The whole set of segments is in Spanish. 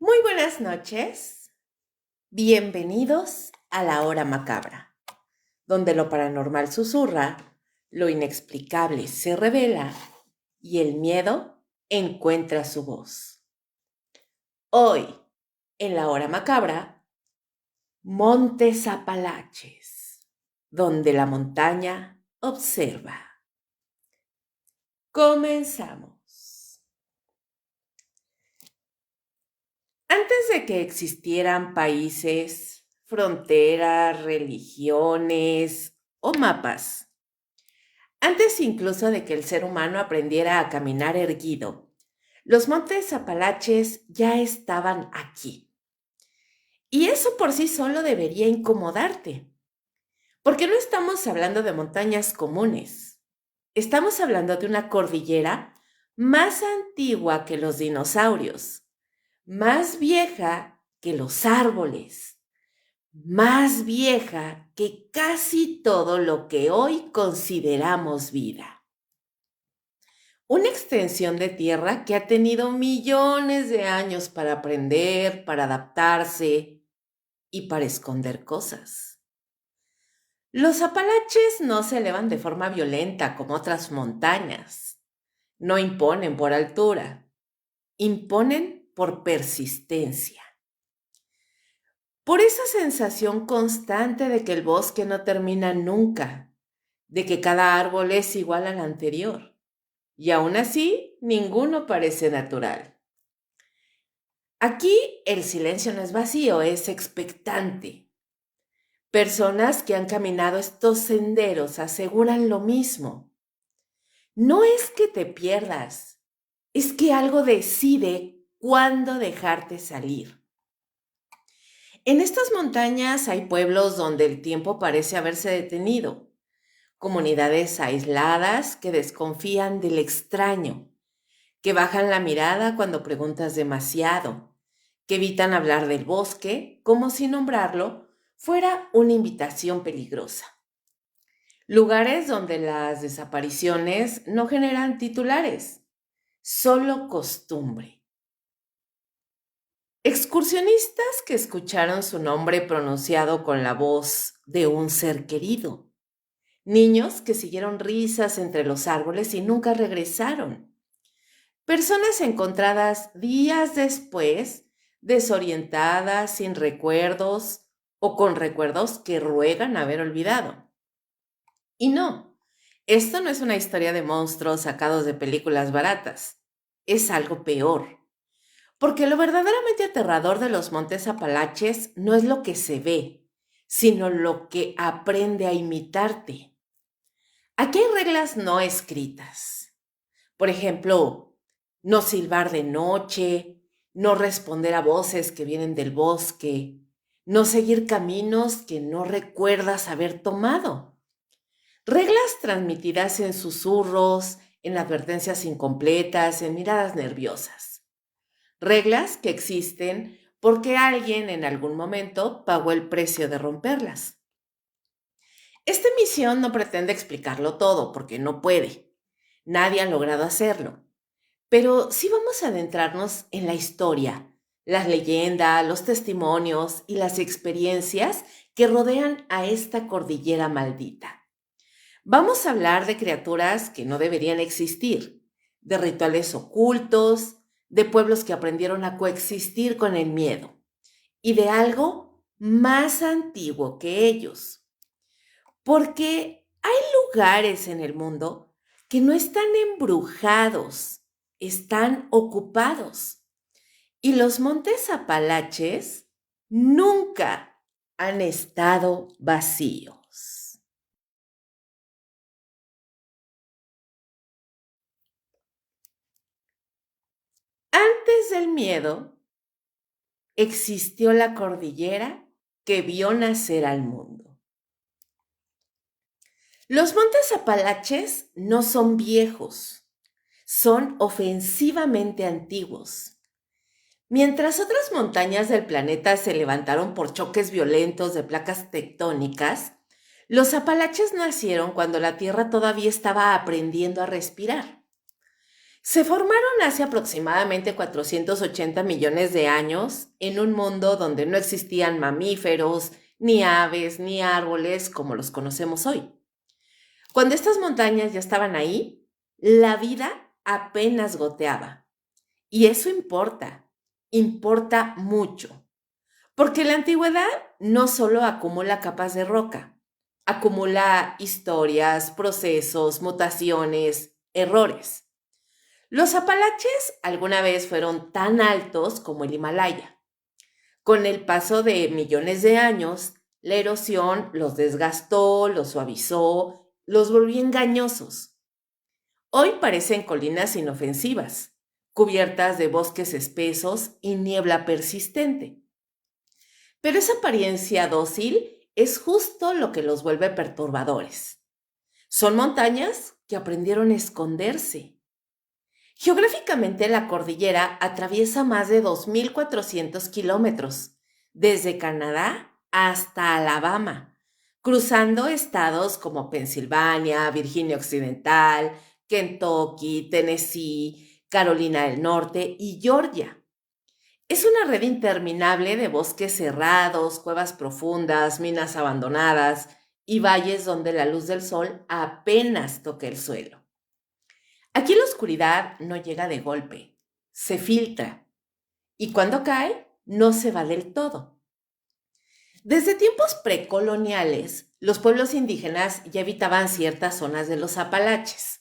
Muy buenas noches. Bienvenidos a la hora macabra, donde lo paranormal susurra, lo inexplicable se revela y el miedo encuentra su voz. Hoy, en la hora macabra, Montes Apalaches, donde la montaña observa. Comenzamos. Antes de que existieran países, fronteras, religiones o mapas, antes incluso de que el ser humano aprendiera a caminar erguido, los montes Apalaches ya estaban aquí. Y eso por sí solo debería incomodarte, porque no estamos hablando de montañas comunes. Estamos hablando de una cordillera más antigua que los dinosaurios, más vieja que los árboles, más vieja que casi todo lo que hoy consideramos vida. Una extensión de tierra que ha tenido millones de años para aprender, para adaptarse y para esconder cosas. Los Apalaches no se elevan de forma violenta como otras montañas. No imponen por altura, imponen por persistencia. Por esa sensación constante de que el bosque no termina nunca, de que cada árbol es igual al anterior, y aún así ninguno parece natural. Aquí el silencio no es vacío, es expectante. Personas que han caminado estos senderos aseguran lo mismo. No es que te pierdas, es que algo decide cuándo dejarte salir. En estas montañas hay pueblos donde el tiempo parece haberse detenido, comunidades aisladas que desconfían del extraño, que bajan la mirada cuando preguntas demasiado, que evitan hablar del bosque como si nombrarlo fuera una invitación peligrosa. Lugares donde las desapariciones no generan titulares, solo costumbre. Excursionistas que escucharon su nombre pronunciado con la voz de un ser querido. Niños que siguieron risas entre los árboles y nunca regresaron. Personas encontradas días después, desorientadas, sin recuerdos o con recuerdos que ruegan haber olvidado. Y no, esto no es una historia de monstruos sacados de películas baratas. Es algo peor. Porque lo verdaderamente aterrador de los montes Apalaches no es lo que se ve, sino lo que aprende a imitarte. Aquí hay reglas no escritas. Por ejemplo, no silbar de noche, no responder a voces que vienen del bosque, no seguir caminos que no recuerdas haber tomado. Reglas transmitidas en susurros, en advertencias incompletas, en miradas nerviosas. Reglas que existen porque alguien en algún momento pagó el precio de romperlas. Esta emisión no pretende explicarlo todo, porque no puede. Nadie ha logrado hacerlo. Pero sí vamos a adentrarnos en la historia, las leyendas, los testimonios y las experiencias que rodean a esta cordillera maldita. Vamos a hablar de criaturas que no deberían existir, de rituales ocultos, de pueblos que aprendieron a coexistir con el miedo y de algo más antiguo que ellos. Porque hay lugares en el mundo que no están embrujados, están ocupados. Y los montes Apalaches nunca han estado vacíos. Antes del miedo, existió la cordillera que vio nacer al mundo. Los montes Apalaches no son viejos, son ofensivamente antiguos. Mientras otras montañas del planeta se levantaron por choques violentos de placas tectónicas, los Apalaches nacieron cuando la Tierra todavía estaba aprendiendo a respirar. Se formaron hace aproximadamente 480 millones de años en un mundo donde no existían mamíferos, ni aves, ni árboles como los conocemos hoy. Cuando estas montañas ya estaban ahí, la vida apenas goteaba. Y eso importa mucho, porque la antigüedad no solo acumula capas de roca, acumula historias, procesos, mutaciones, errores. Los Apalaches alguna vez fueron tan altos como el Himalaya. Con el paso de millones de años, la erosión los desgastó, los suavizó, los volvió engañosos. Hoy parecen colinas inofensivas, cubiertas de bosques espesos y niebla persistente. Pero esa apariencia dócil es justo lo que los vuelve perturbadores. Son montañas que aprendieron a esconderse. Geográficamente, la cordillera atraviesa más de 2.400 kilómetros, desde Canadá hasta Alabama, cruzando estados como Pensilvania, Virginia Occidental, Kentucky, Tennessee, Carolina del Norte y Georgia. Es una red interminable de bosques cerrados, cuevas profundas, minas abandonadas y valles donde la luz del sol apenas toca el suelo. Aquí la oscuridad no llega de golpe, se filtra y cuando cae no se va del todo. Desde tiempos precoloniales, los pueblos indígenas ya habitaban ciertas zonas de los Apalaches.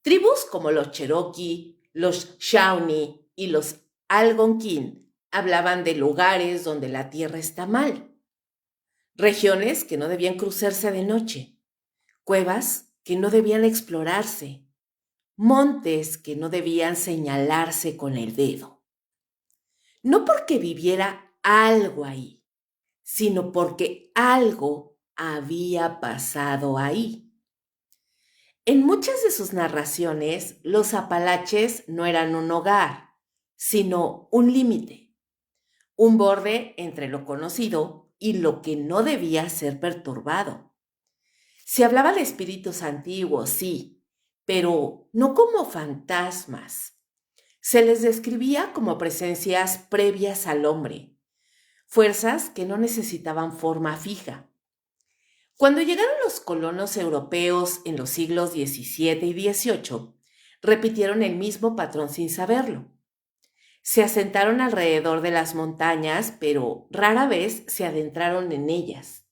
Tribus como los Cherokee, los Shawnee y los Algonquin hablaban de lugares donde la tierra está mal, regiones que no debían cruzarse de noche, cuevas que no debían explorarse, montes que no debían señalarse con el dedo. No porque viviera algo ahí, sino porque algo había pasado ahí. En muchas de sus narraciones, los Apalaches no eran un hogar, sino un límite, un borde entre lo conocido y lo que no debía ser perturbado. Se hablaba de espíritus antiguos, sí, pero no como fantasmas. Se les describía como presencias previas al hombre, fuerzas que no necesitaban forma fija. Cuando llegaron los colonos europeos en los siglos XVII y XVIII, repitieron el mismo patrón sin saberlo. Se asentaron alrededor de las montañas, pero rara vez se adentraron en ellas.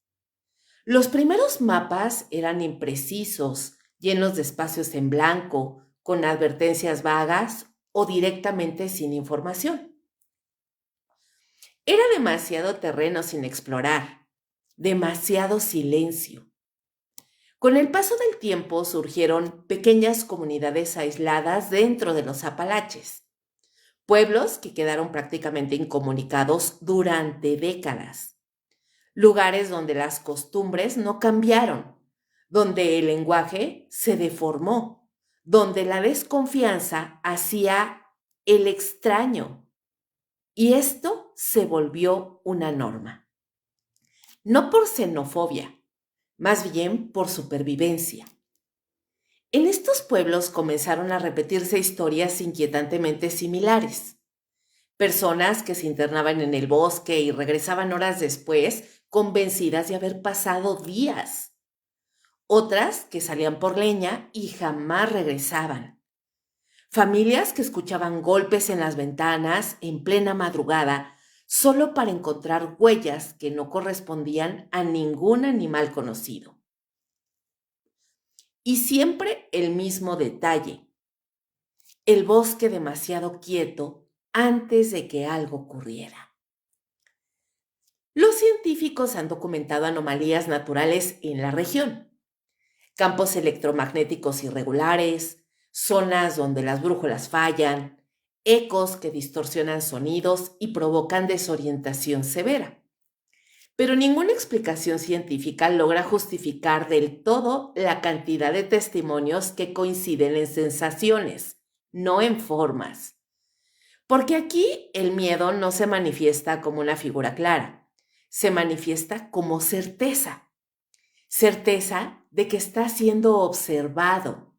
Los primeros mapas eran imprecisos, llenos de espacios en blanco, con advertencias vagas o directamente sin información. Era demasiado terreno sin explorar, demasiado silencio. Con el paso del tiempo surgieron pequeñas comunidades aisladas dentro de los Apalaches, pueblos que quedaron prácticamente incomunicados durante décadas, lugares donde las costumbres no cambiaron, donde el lenguaje se deformó, donde la desconfianza hacía el extraño, y esto se volvió una norma. No por xenofobia, más bien por supervivencia. En estos pueblos comenzaron a repetirse historias inquietantemente similares. Personas que se internaban en el bosque y regresaban horas después, convencidas de haber pasado días. Otras que salían por leña y jamás regresaban. Familias que escuchaban golpes en las ventanas en plena madrugada solo para encontrar huellas que no correspondían a ningún animal conocido. Y siempre el mismo detalle: el bosque demasiado quieto antes de que algo ocurriera. Los científicos han documentado anomalías naturales en la región: campos electromagnéticos irregulares, zonas donde las brújulas fallan, ecos que distorsionan sonidos y provocan desorientación severa. Pero ninguna explicación científica logra justificar del todo la cantidad de testimonios que coinciden en sensaciones, no en formas. Porque aquí el miedo no se manifiesta como una figura clara, se manifiesta como certeza. Certeza de que está siendo observado,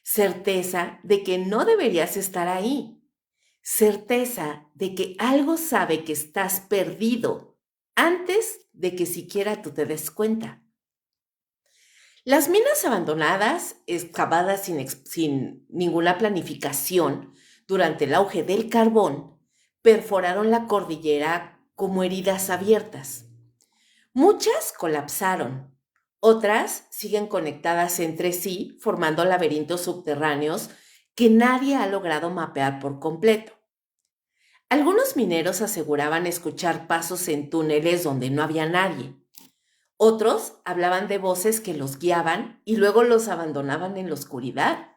certeza de que no deberías estar ahí, certeza de que algo sabe que estás perdido antes de que siquiera tú te des cuenta. Las minas abandonadas, excavadas sin ninguna planificación durante el auge del carbón, perforaron la cordillera como heridas abiertas. Muchas colapsaron, otras siguen conectadas entre sí, formando laberintos subterráneos que nadie ha logrado mapear por completo. Algunos mineros aseguraban escuchar pasos en túneles donde no había nadie. Otros hablaban de voces que los guiaban y luego los abandonaban en la oscuridad.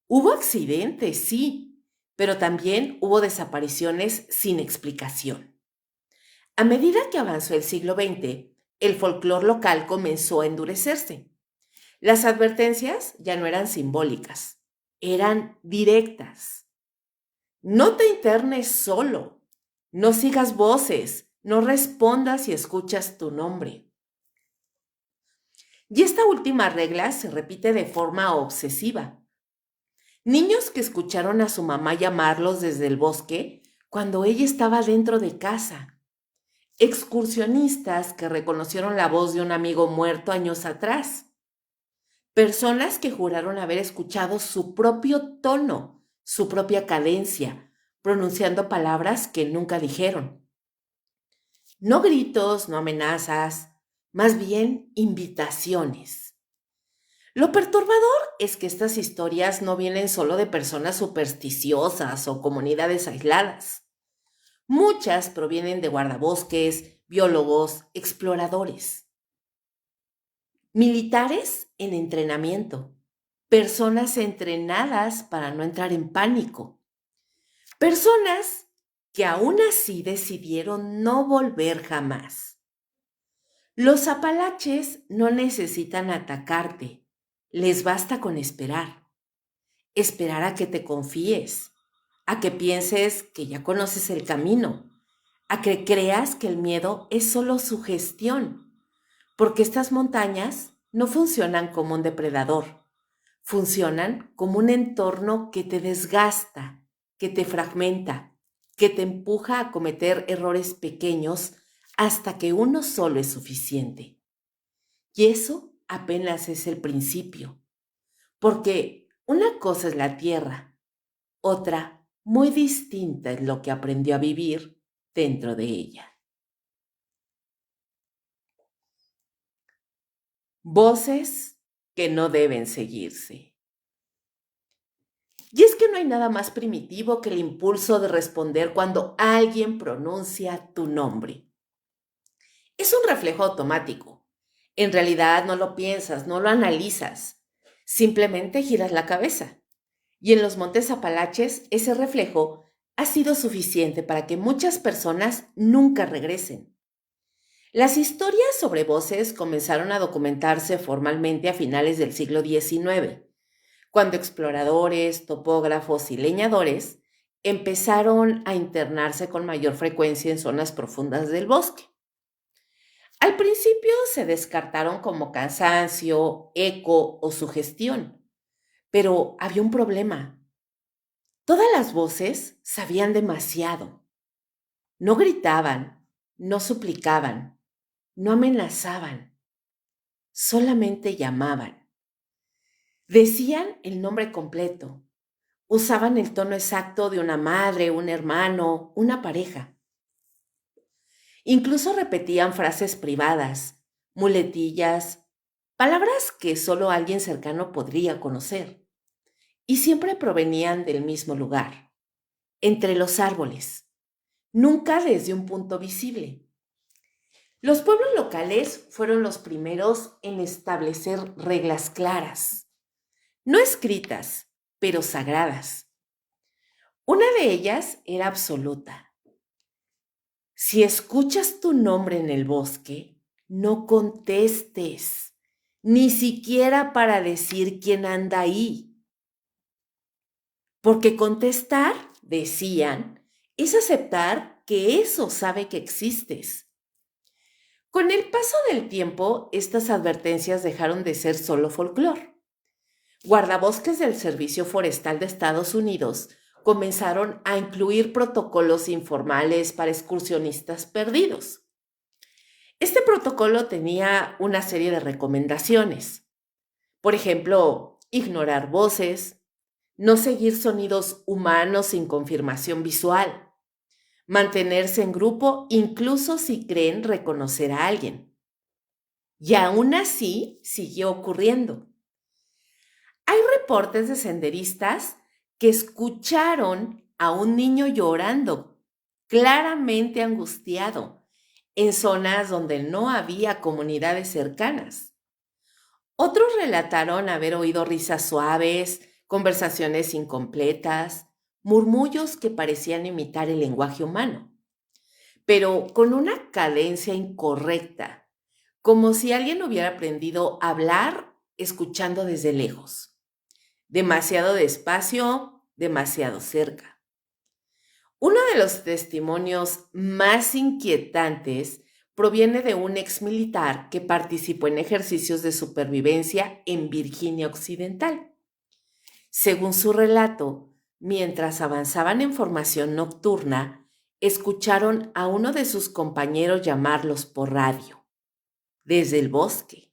Hubo accidentes, sí, pero también hubo desapariciones sin explicación. A medida que avanzó el siglo XX, el folclore local comenzó a endurecerse. Las advertencias ya no eran simbólicas, eran directas. No te internes solo, no sigas voces, no respondas si escuchas tu nombre. Y esta última regla se repite de forma obsesiva. Niños que escucharon a su mamá llamarlos desde el bosque cuando ella estaba dentro de casa. Excursionistas que reconocieron la voz de un amigo muerto años atrás. Personas que juraron haber escuchado su propio tono, su propia cadencia, pronunciando palabras que nunca dijeron. No gritos, no amenazas, más bien invitaciones. Lo perturbador es que estas historias no vienen solo de personas supersticiosas o comunidades aisladas. Muchas provienen de guardabosques, biólogos, exploradores, militares en entrenamiento, personas entrenadas para no entrar en pánico, personas que aún así decidieron no volver jamás. Los apalaches no necesitan atacarte, les basta con esperar. Esperar a que te confíes, a que pienses que ya conoces el camino, a que creas que el miedo es solo sugestión, porque estas montañas no funcionan como un depredador, funcionan como un entorno que te desgasta, que te fragmenta, que te empuja a cometer errores pequeños hasta que uno solo es suficiente. Y eso apenas es el principio, porque una cosa es la tierra, otra muy distinta es lo que aprendió a vivir dentro de ella. Voces que no deben seguirse. Y es que no hay nada más primitivo que el impulso de responder cuando alguien pronuncia tu nombre. Es un reflejo automático. En realidad no lo piensas, no lo analizas. Simplemente giras la cabeza. Y en los Montes Apalaches ese reflejo ha sido suficiente para que muchas personas nunca regresen. Las historias sobre voces comenzaron a documentarse formalmente a finales del siglo XIX, cuando exploradores, topógrafos y leñadores empezaron a internarse con mayor frecuencia en zonas profundas del bosque. Al principio se descartaron como cansancio, eco o sugestión, pero había un problema. Todas las voces sabían demasiado. No gritaban, no suplicaban, no amenazaban, solamente llamaban. Decían el nombre completo, usaban el tono exacto de una madre, un hermano, una pareja. Incluso repetían frases privadas, muletillas, palabras que solo alguien cercano podría conocer. Y siempre provenían del mismo lugar, entre los árboles, nunca desde un punto visible. Los pueblos locales fueron los primeros en establecer reglas claras, no escritas, pero sagradas. Una de ellas era absoluta. Si escuchas tu nombre en el bosque, no contestes, ni siquiera para decir quién anda ahí. Porque contestar, decían, es aceptar que eso sabe que existes. Con el paso del tiempo, estas advertencias dejaron de ser solo folclore. Guardabosques del Servicio Forestal de Estados Unidos comenzaron a incluir protocolos informales para excursionistas perdidos. Este protocolo tenía una serie de recomendaciones. Por ejemplo, ignorar voces, no seguir sonidos humanos sin confirmación visual, mantenerse en grupo incluso si creen reconocer a alguien. Y aún así siguió ocurriendo. Hay reportes de senderistas que escucharon a un niño llorando, claramente angustiado, en zonas donde no había comunidades cercanas. Otros relataron haber oído risas suaves, conversaciones incompletas, murmullos que parecían imitar el lenguaje humano, pero con una cadencia incorrecta, como si alguien hubiera aprendido a hablar escuchando desde lejos. Demasiado despacio, demasiado cerca. Uno de los testimonios más inquietantes proviene de un exmilitar que participó en ejercicios de supervivencia en Virginia Occidental. Según su relato, mientras avanzaban en formación nocturna, escucharon a uno de sus compañeros llamarlos por radio, desde el bosque.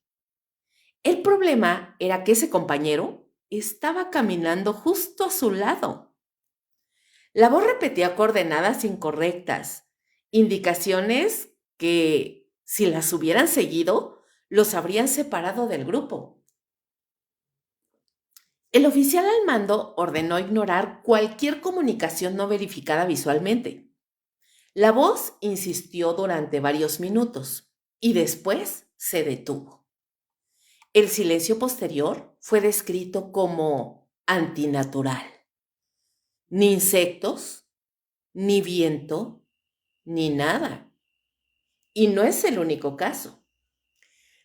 El problema era que ese compañero estaba caminando justo a su lado. La voz repetía coordenadas incorrectas, indicaciones que, si las hubieran seguido, los habrían separado del grupo. El oficial al mando ordenó ignorar cualquier comunicación no verificada visualmente. La voz insistió durante varios minutos y después se detuvo. El silencio posterior fue descrito como antinatural. Ni insectos, ni viento, ni nada. Y no es el único caso.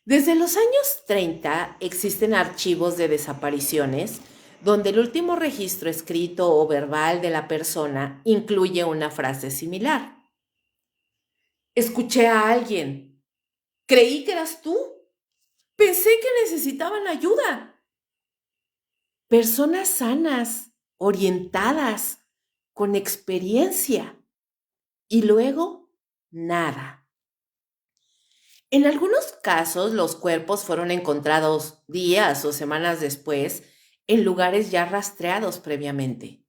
Desde los años 30 existen archivos de desapariciones donde el último registro escrito o verbal de la persona incluye una frase similar. Escuché a alguien. Creí que eras tú. Pensé que necesitaban ayuda. Personas sanas, orientadas, con experiencia. Y luego, nada. En algunos casos, los cuerpos fueron encontrados días o semanas después en lugares ya rastreados previamente,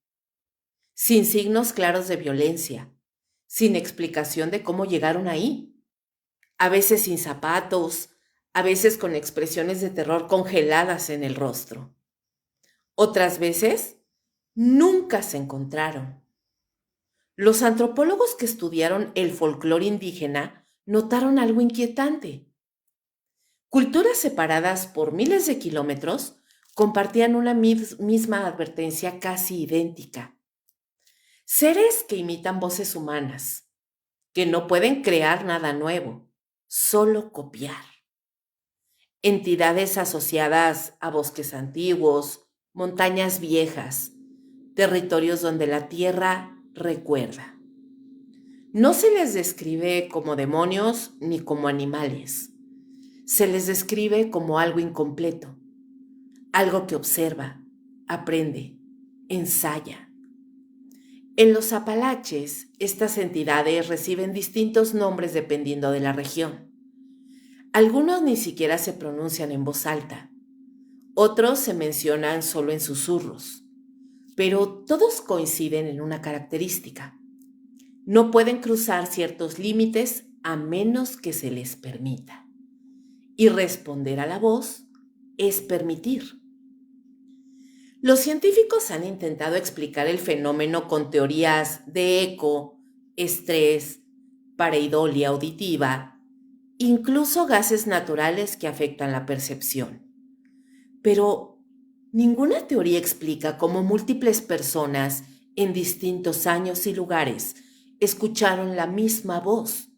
sin signos claros de violencia, sin explicación de cómo llegaron ahí, a veces sin zapatos, a veces con expresiones de terror congeladas en el rostro. Otras veces, nunca se encontraron. Los antropólogos que estudiaron el folclore indígena notaron algo inquietante. Culturas separadas por miles de kilómetros compartían una misma advertencia casi idéntica. Seres que imitan voces humanas, que no pueden crear nada nuevo, solo copiar. Entidades asociadas a bosques antiguos, montañas viejas, territorios donde la tierra recuerda. No se les describe como demonios ni como animales. Se les describe como algo incompleto, algo que observa, aprende, ensaya. En los Apalaches, estas entidades reciben distintos nombres dependiendo de la región. Algunos ni siquiera se pronuncian en voz alta, otros se mencionan solo en susurros, pero todos coinciden en una característica. No pueden cruzar ciertos límites a menos que se les permita. Y responder a la voz es permitir. Los científicos han intentado explicar el fenómeno con teorías de eco, estrés, pareidolia auditiva, incluso gases naturales que afectan la percepción. Pero ninguna teoría explica cómo múltiples personas en distintos años y lugares escucharon la misma voz,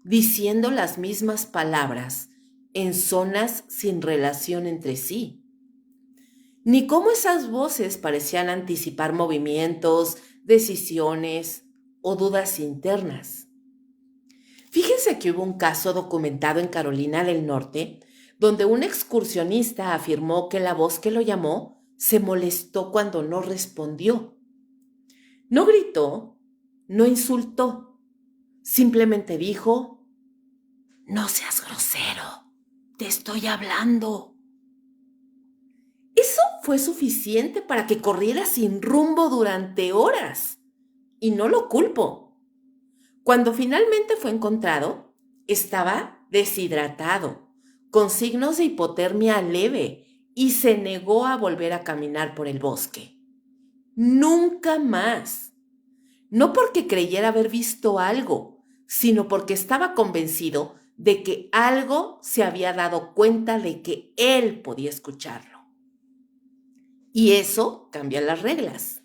diciendo las mismas palabras en zonas sin relación entre sí. Ni cómo esas voces parecían anticipar movimientos, decisiones o dudas internas. Fíjense que hubo un caso documentado en Carolina del Norte donde un excursionista afirmó que la voz que lo llamó Se molestó cuando no respondió. No gritó, no insultó, simplemente dijo: no seas grosero, te estoy hablando. Eso fue suficiente para que corriera sin rumbo durante horas. Y no lo culpo. Cuando finalmente fue encontrado, estaba deshidratado, con signos de hipotermia leve, y se negó a volver a caminar por el bosque. Nunca más. No porque creyera haber visto algo, sino porque estaba convencido de que algo se había dado cuenta de que él podía escucharlo. Y eso cambia las reglas.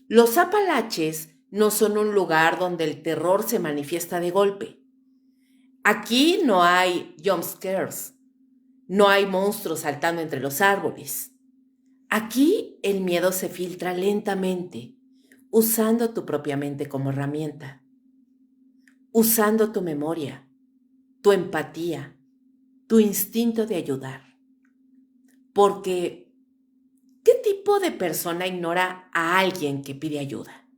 Los Apalaches no son un lugar donde el terror se manifiesta de golpe. Aquí no hay jump scares, no hay monstruos saltando entre los árboles. Aquí el miedo se filtra lentamente, usando tu propia mente como herramienta, usando tu memoria, tu empatía, tu instinto de ayudar. Porque, ¿qué tipo de persona ignora a alguien que pide ayuda?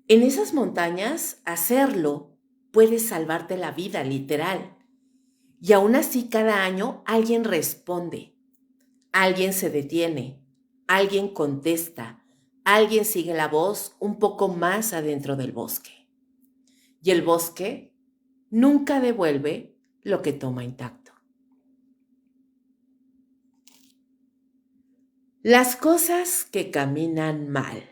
En esas montañas, hacerlo puede salvarte la vida, literal. Y aún así, cada año alguien responde, alguien se detiene, alguien contesta, alguien sigue la voz un poco más adentro del bosque. Y el bosque nunca devuelve lo que toma intacto. Las cosas que caminan mal.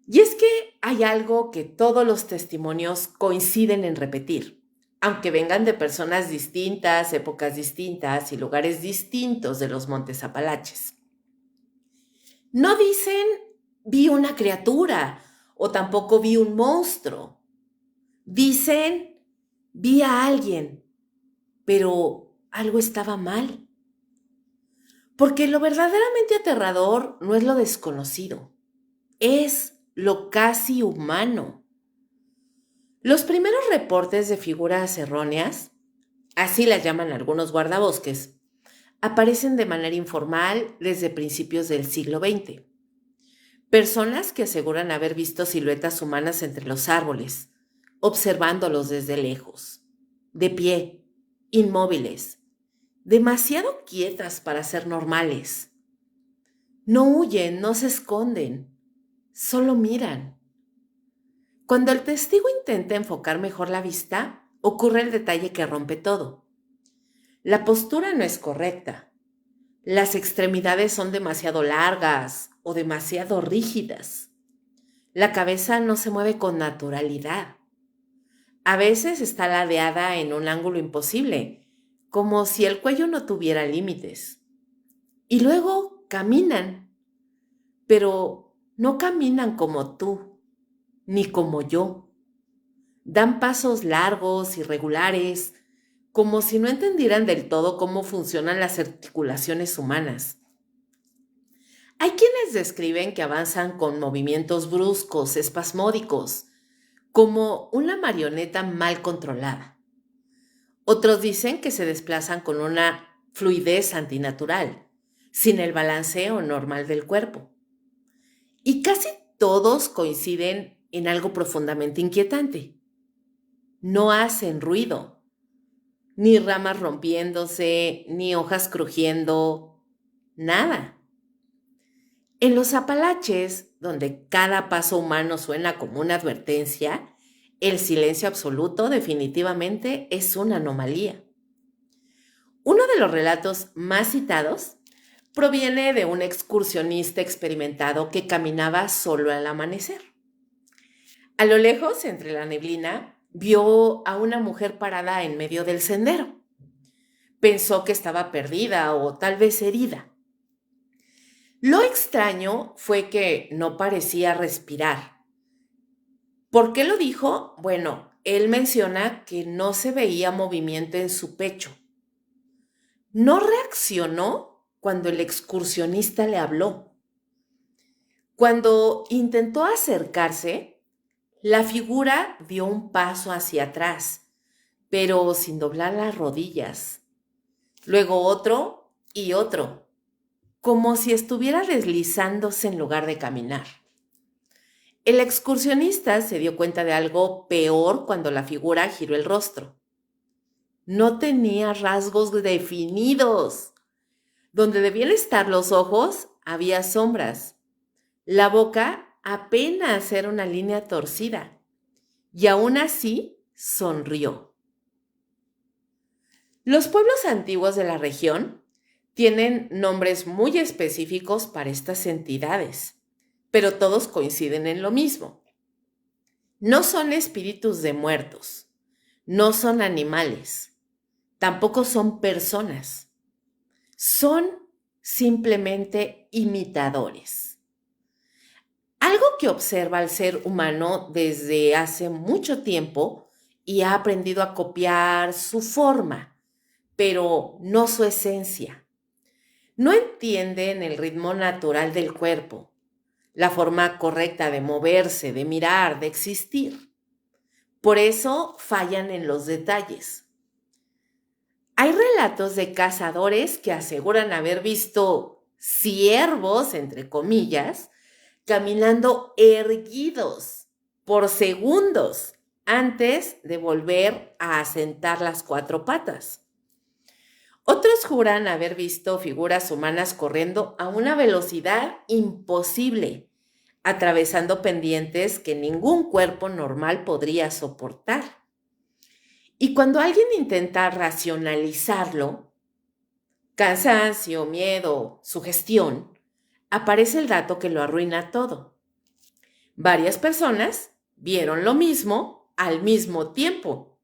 Y es que hay algo que todos los testimonios coinciden en repetir, aunque vengan de personas distintas, épocas distintas y lugares distintos de los Montes Apalaches. No dicen vi una criatura o tampoco vi un monstruo. Dicen vi a alguien, pero algo estaba mal. Porque lo verdaderamente aterrador no es lo desconocido, es lo casi humano. Los primeros reportes de figuras erróneas, así las llaman algunos guardabosques, aparecen de manera informal desde principios del siglo XX. Personas que aseguran haber visto siluetas humanas entre los árboles, observándolos desde lejos, de pie, inmóviles, demasiado quietas para ser normales. No huyen, no se esconden, solo miran. Cuando el testigo intenta enfocar mejor la vista, ocurre el detalle que rompe todo. La postura no es correcta. Las extremidades son demasiado largas o demasiado rígidas. La cabeza no se mueve con naturalidad. A veces está ladeada en un ángulo imposible, como si el cuello no tuviera límites. Y luego caminan, pero no caminan como tú, ni como yo. Dan pasos largos, irregulares, como si no entendieran del todo cómo funcionan las articulaciones humanas. Hay quienes describen que avanzan con movimientos bruscos, espasmódicos, como una marioneta mal controlada. Otros dicen que se desplazan con una fluidez antinatural, sin el balanceo normal del cuerpo. Y casi todos coinciden en algo profundamente inquietante. No hacen ruido, ni ramas rompiéndose, ni hojas crujiendo, nada. En los Apalaches, donde cada paso humano suena como una advertencia, el silencio absoluto definitivamente es una anomalía. Uno de los relatos más citados proviene de un excursionista experimentado que caminaba solo al amanecer. A lo lejos, entre la neblina, vio a una mujer parada en medio del sendero. Pensó que estaba perdida o tal vez herida. Lo extraño fue que no parecía respirar. ¿Por qué lo dijo? Bueno, él menciona que no se veía movimiento en su pecho. No reaccionó cuando el excursionista le habló. Cuando intentó acercarse, la figura dio un paso hacia atrás, pero sin doblar las rodillas. Luego otro y otro, como si estuviera deslizándose en lugar de caminar. El excursionista se dio cuenta de algo peor cuando la figura giró el rostro. No tenía rasgos definidos. Donde debían estar los ojos, había sombras. La boca apenas era una línea torcida. Y aún así sonrió. Los pueblos antiguos de la región tienen nombres muy específicos para estas entidades, pero todos coinciden en lo mismo. No son espíritus de muertos, no son animales, tampoco son personas, son simplemente imitadores. Algo que observa al ser humano desde hace mucho tiempo y ha aprendido a copiar su forma, pero no su esencia. No entienden el ritmo natural del cuerpo, la forma correcta de moverse, de mirar, de existir. Por eso fallan en los detalles. Hay relatos de cazadores que aseguran haber visto ciervos, entre comillas, caminando erguidos por segundos antes de volver a asentar las cuatro patas. Otros juran haber visto figuras humanas corriendo a una velocidad imposible, atravesando pendientes que ningún cuerpo normal podría soportar. Y cuando alguien intenta racionalizarlo, cansancio, miedo, sugestión, aparece el dato que lo arruina todo. Varias personas vieron lo mismo al mismo tiempo.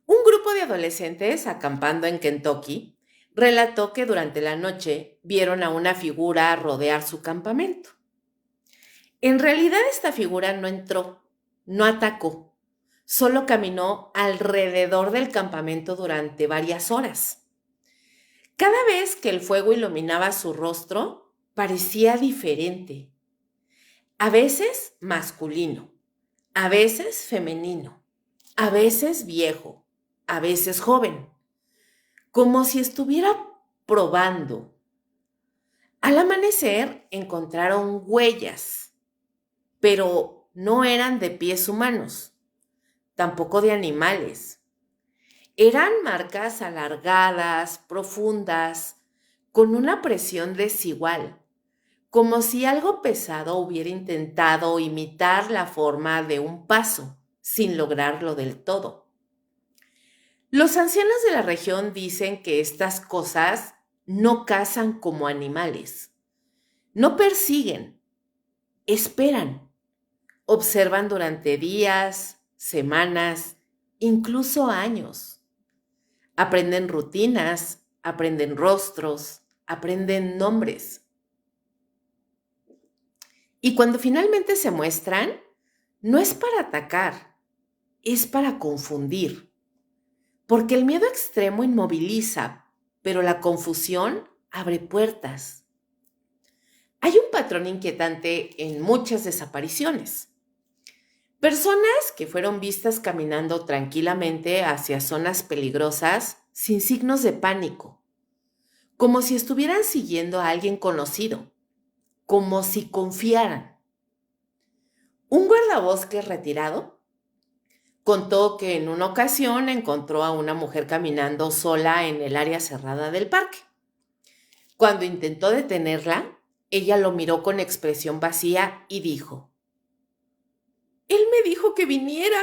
Un grupo de adolescentes acampando en Kentucky relató que durante la noche vieron a una figura rodear su campamento. En realidad esta figura no entró, no atacó, solo caminó alrededor del campamento durante varias horas. Cada vez que el fuego iluminaba su rostro, parecía diferente. A veces masculino, a veces femenino, a veces viejo, a veces joven, como si estuviera probando. Al amanecer encontraron huellas, pero no eran de pies humanos, tampoco de animales. Eran marcas alargadas, profundas, con una presión desigual, como si algo pesado hubiera intentado imitar la forma de un paso, sin lograrlo del todo. Los ancianos de la región dicen que estas cosas no cazan como animales, no persiguen, esperan, observan durante días, semanas, incluso años. Aprenden rutinas, aprenden rostros, aprenden nombres. Y cuando finalmente se muestran, no es para atacar, es para confundir. Porque el miedo extremo inmoviliza, pero la confusión abre puertas. Hay un patrón inquietante en muchas desapariciones. Personas que fueron vistas caminando tranquilamente hacia zonas peligrosas sin signos de pánico, como si estuvieran siguiendo a alguien conocido, como si confiaran. Un guardabosques retirado contó que en una ocasión encontró a una mujer caminando sola en el área cerrada del parque. Cuando intentó detenerla, ella lo miró con expresión vacía y dijo: «Él me dijo que viniera».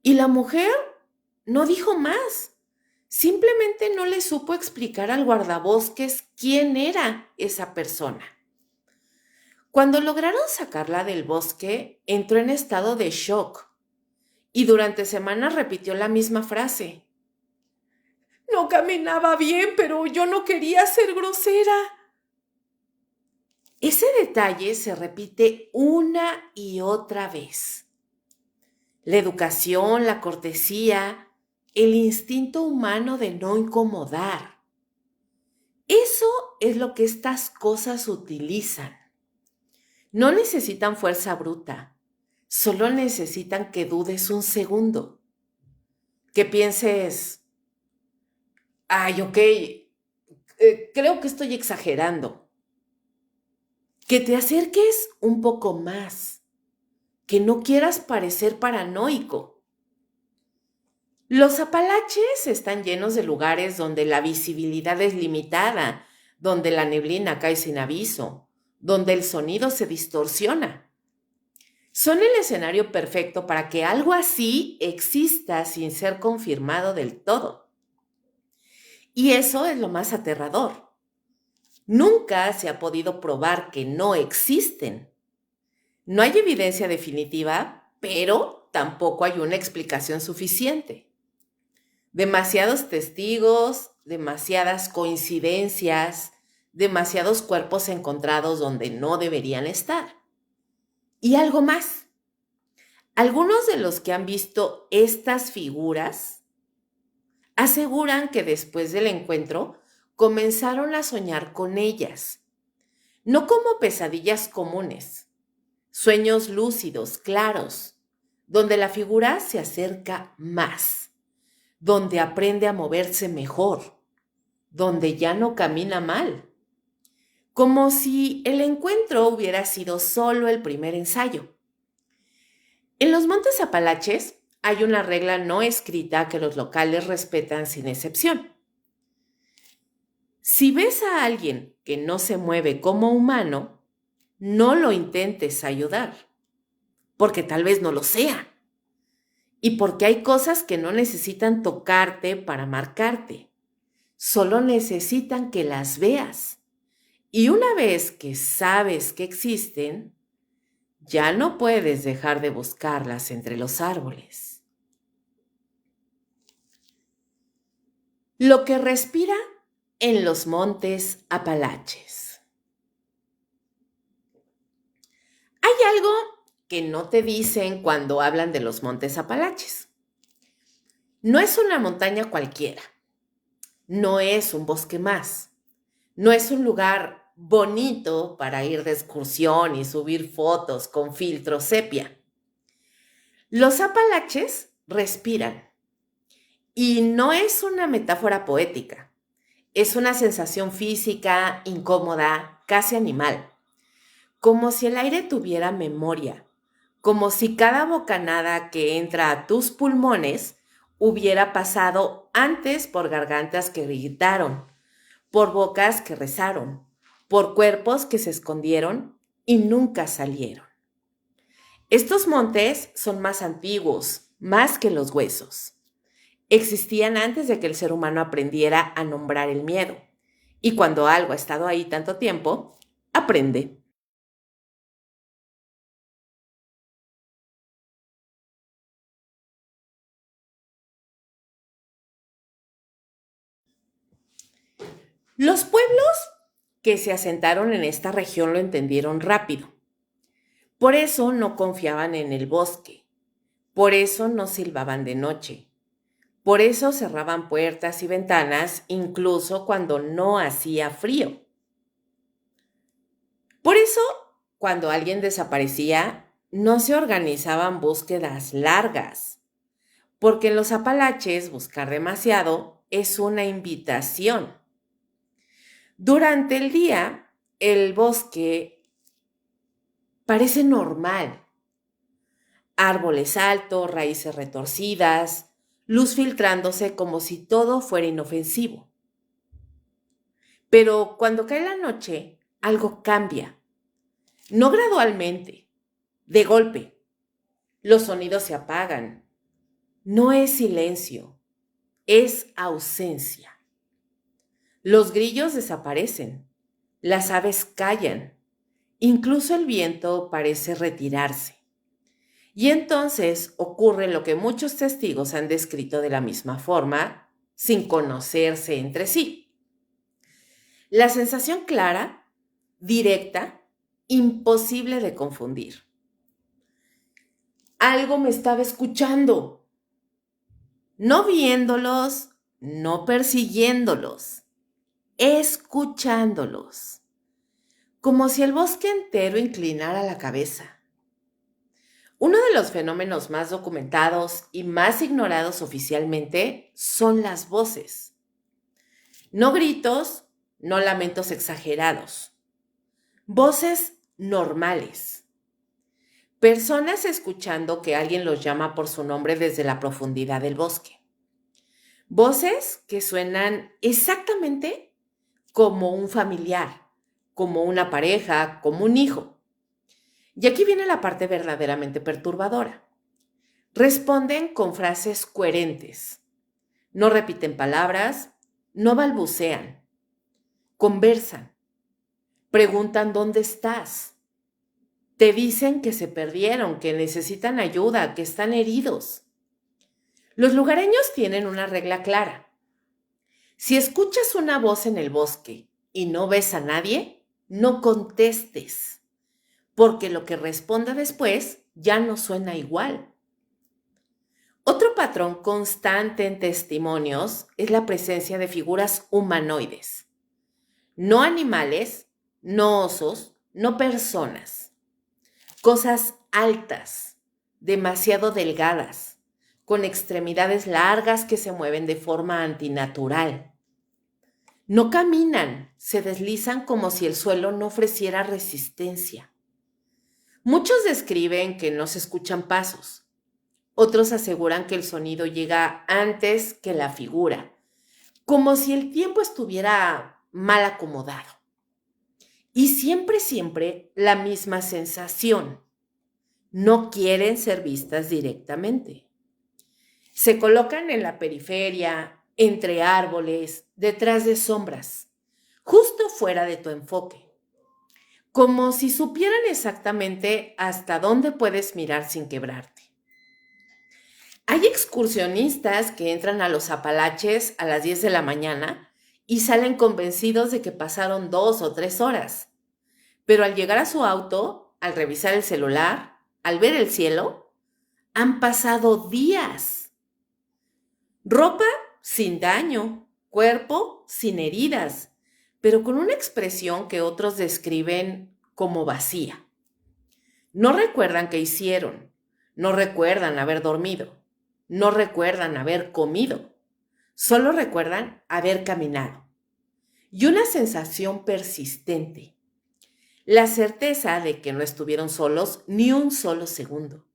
Y la mujer no dijo más. Simplemente no le supo explicar al guardabosques quién era esa persona. Cuando lograron sacarla del bosque, entró en estado de shock y durante semanas repitió la misma frase. «No caminaba bien, pero yo no quería ser grosera». Ese detalle se repite una y otra vez. La educación, la cortesía, el instinto humano de no incomodar. Eso es lo que estas cosas utilizan. No necesitan fuerza bruta, solo necesitan que dudes un segundo, que pienses: Ay, ok, creo que estoy exagerando. Que te acerques un poco más, que no quieras parecer paranoico. Los Apalaches están llenos de lugares donde la visibilidad es limitada, donde la neblina cae sin aviso, donde el sonido se distorsiona. Son el escenario perfecto para que algo así exista sin ser confirmado del todo. Y eso es lo más aterrador. Nunca se ha podido probar que no existen. No hay evidencia definitiva, pero tampoco hay una explicación suficiente. Demasiados testigos, demasiadas coincidencias, demasiados cuerpos encontrados donde no deberían estar. Y algo más. Algunos de los que han visto estas figuras aseguran que después del encuentro comenzaron a soñar con ellas, no como pesadillas comunes, sueños lúcidos, claros, donde la figura se acerca más, donde aprende a moverse mejor, donde ya no camina mal, como si el encuentro hubiera sido solo el primer ensayo. En los Montes Apalaches hay una regla no escrita que los locales respetan sin excepción. Si ves a alguien que no se mueve como humano, no lo intentes ayudar, porque tal vez no lo sea, y porque hay cosas que no necesitan tocarte para marcarte, solo necesitan que las veas. Y una vez que sabes que existen, ya no puedes dejar de buscarlas entre los árboles. Lo que respira en los Montes Apalaches. Hay algo que no te dicen cuando hablan de los Montes Apalaches. No es una montaña cualquiera, no es un bosque más, no es un lugar bonito para ir de excursión y subir fotos con filtro sepia. Los Apalaches respiran y no es una metáfora poética, es una sensación física, incómoda, casi animal, como si el aire tuviera memoria, como si cada bocanada que entra a tus pulmones hubiera pasado antes por gargantas que gritaron, por bocas que rezaron, por cuerpos que se escondieron y nunca salieron. Estos montes son más antiguos, más que los huesos. Existían antes de que el ser humano aprendiera a nombrar el miedo. Y cuando algo ha estado ahí tanto tiempo, aprende. Los pueblos que se asentaron en esta región lo entendieron rápido. Por eso no confiaban en el bosque. Por eso no silbaban de noche. Por eso cerraban puertas y ventanas incluso cuando no hacía frío. Por eso, cuando alguien desaparecía, no se organizaban búsquedas largas, porque en los Apalaches buscar demasiado es una invitación. Durante el día, el bosque parece normal. Árboles altos, raíces retorcidas, luz filtrándose como si todo fuera inofensivo. Pero cuando cae la noche, algo cambia. No gradualmente, de golpe. Los sonidos se apagan. No es silencio, es ausencia. Los grillos desaparecen, las aves callan, incluso el viento parece retirarse. Y entonces ocurre lo que muchos testigos han descrito de la misma forma, sin conocerse entre sí. La sensación clara, directa, imposible de confundir. Algo me estaba escuchando, no viéndolos, no persiguiéndolos, escuchándolos, como si el bosque entero inclinara la cabeza. Uno de los fenómenos más documentados y más ignorados oficialmente son las voces. No gritos, no lamentos exagerados. Voces normales. Personas escuchando que alguien los llama por su nombre desde la profundidad del bosque. Voces que suenan exactamente como un familiar, como una pareja, como un hijo. Y aquí viene la parte verdaderamente perturbadora. Responden con frases coherentes. No repiten palabras, no balbucean. Conversan. Preguntan dónde estás. Te dicen que se perdieron, que necesitan ayuda, que están heridos. Los lugareños tienen una regla clara. Si escuchas una voz en el bosque y no ves a nadie, no contestes, porque lo que responda después ya no suena igual. Otro patrón constante en testimonios es la presencia de figuras humanoides. No animales, no osos, no personas. Cosas altas, demasiado delgadas, con extremidades largas que se mueven de forma antinatural. No caminan, se deslizan como si el suelo no ofreciera resistencia. Muchos describen que no se escuchan pasos. Otros aseguran que el sonido llega antes que la figura, como si el tiempo estuviera mal acomodado. Y siempre la misma sensación. No quieren ser vistas directamente. Se colocan en la periferia, entre árboles, detrás de sombras, justo fuera de tu enfoque, como si supieran exactamente hasta dónde puedes mirar sin quebrarte. Hay excursionistas que entran a los Apalaches a las 10 de la mañana y salen convencidos de que pasaron 2 o 3 horas, pero al llegar a su auto, al revisar el celular, al ver el cielo, han pasado días. Ropa sin daño, cuerpo sin heridas, pero con una expresión que otros describen como vacía. No recuerdan qué hicieron, no recuerdan haber dormido, no recuerdan haber comido, solo recuerdan haber caminado. Y una sensación persistente, la certeza de que no estuvieron solos ni un solo segundo.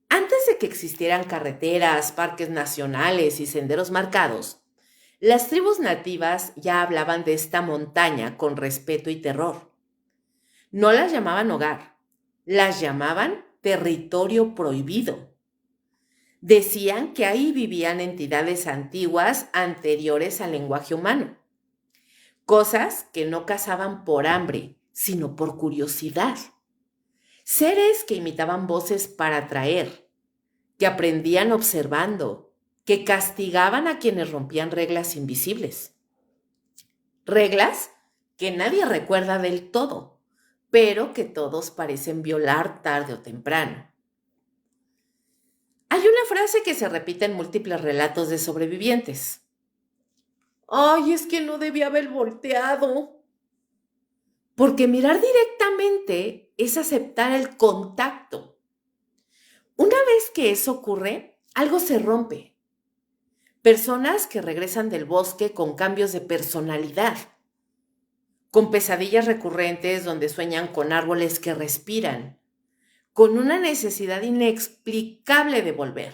Antes de que existieran carreteras, parques nacionales y senderos marcados, las tribus nativas ya hablaban de esta montaña con respeto y terror. No las llamaban hogar, las llamaban territorio prohibido. Decían que ahí vivían entidades antiguas anteriores al lenguaje humano, cosas que no cazaban por hambre, sino por curiosidad. Seres que imitaban voces para atraer, que aprendían observando, que castigaban a quienes rompían reglas invisibles. Reglas que nadie recuerda del todo, pero que todos parecen violar tarde o temprano. Hay una frase que se repite en múltiples relatos de sobrevivientes. ¡Ay, es que no debía haber volteado! Porque mirar directamente es aceptar el contacto. Una vez que eso ocurre, algo se rompe. Personas que regresan del bosque con cambios de personalidad, con pesadillas recurrentes donde sueñan con árboles que respiran, con una necesidad inexplicable de volver,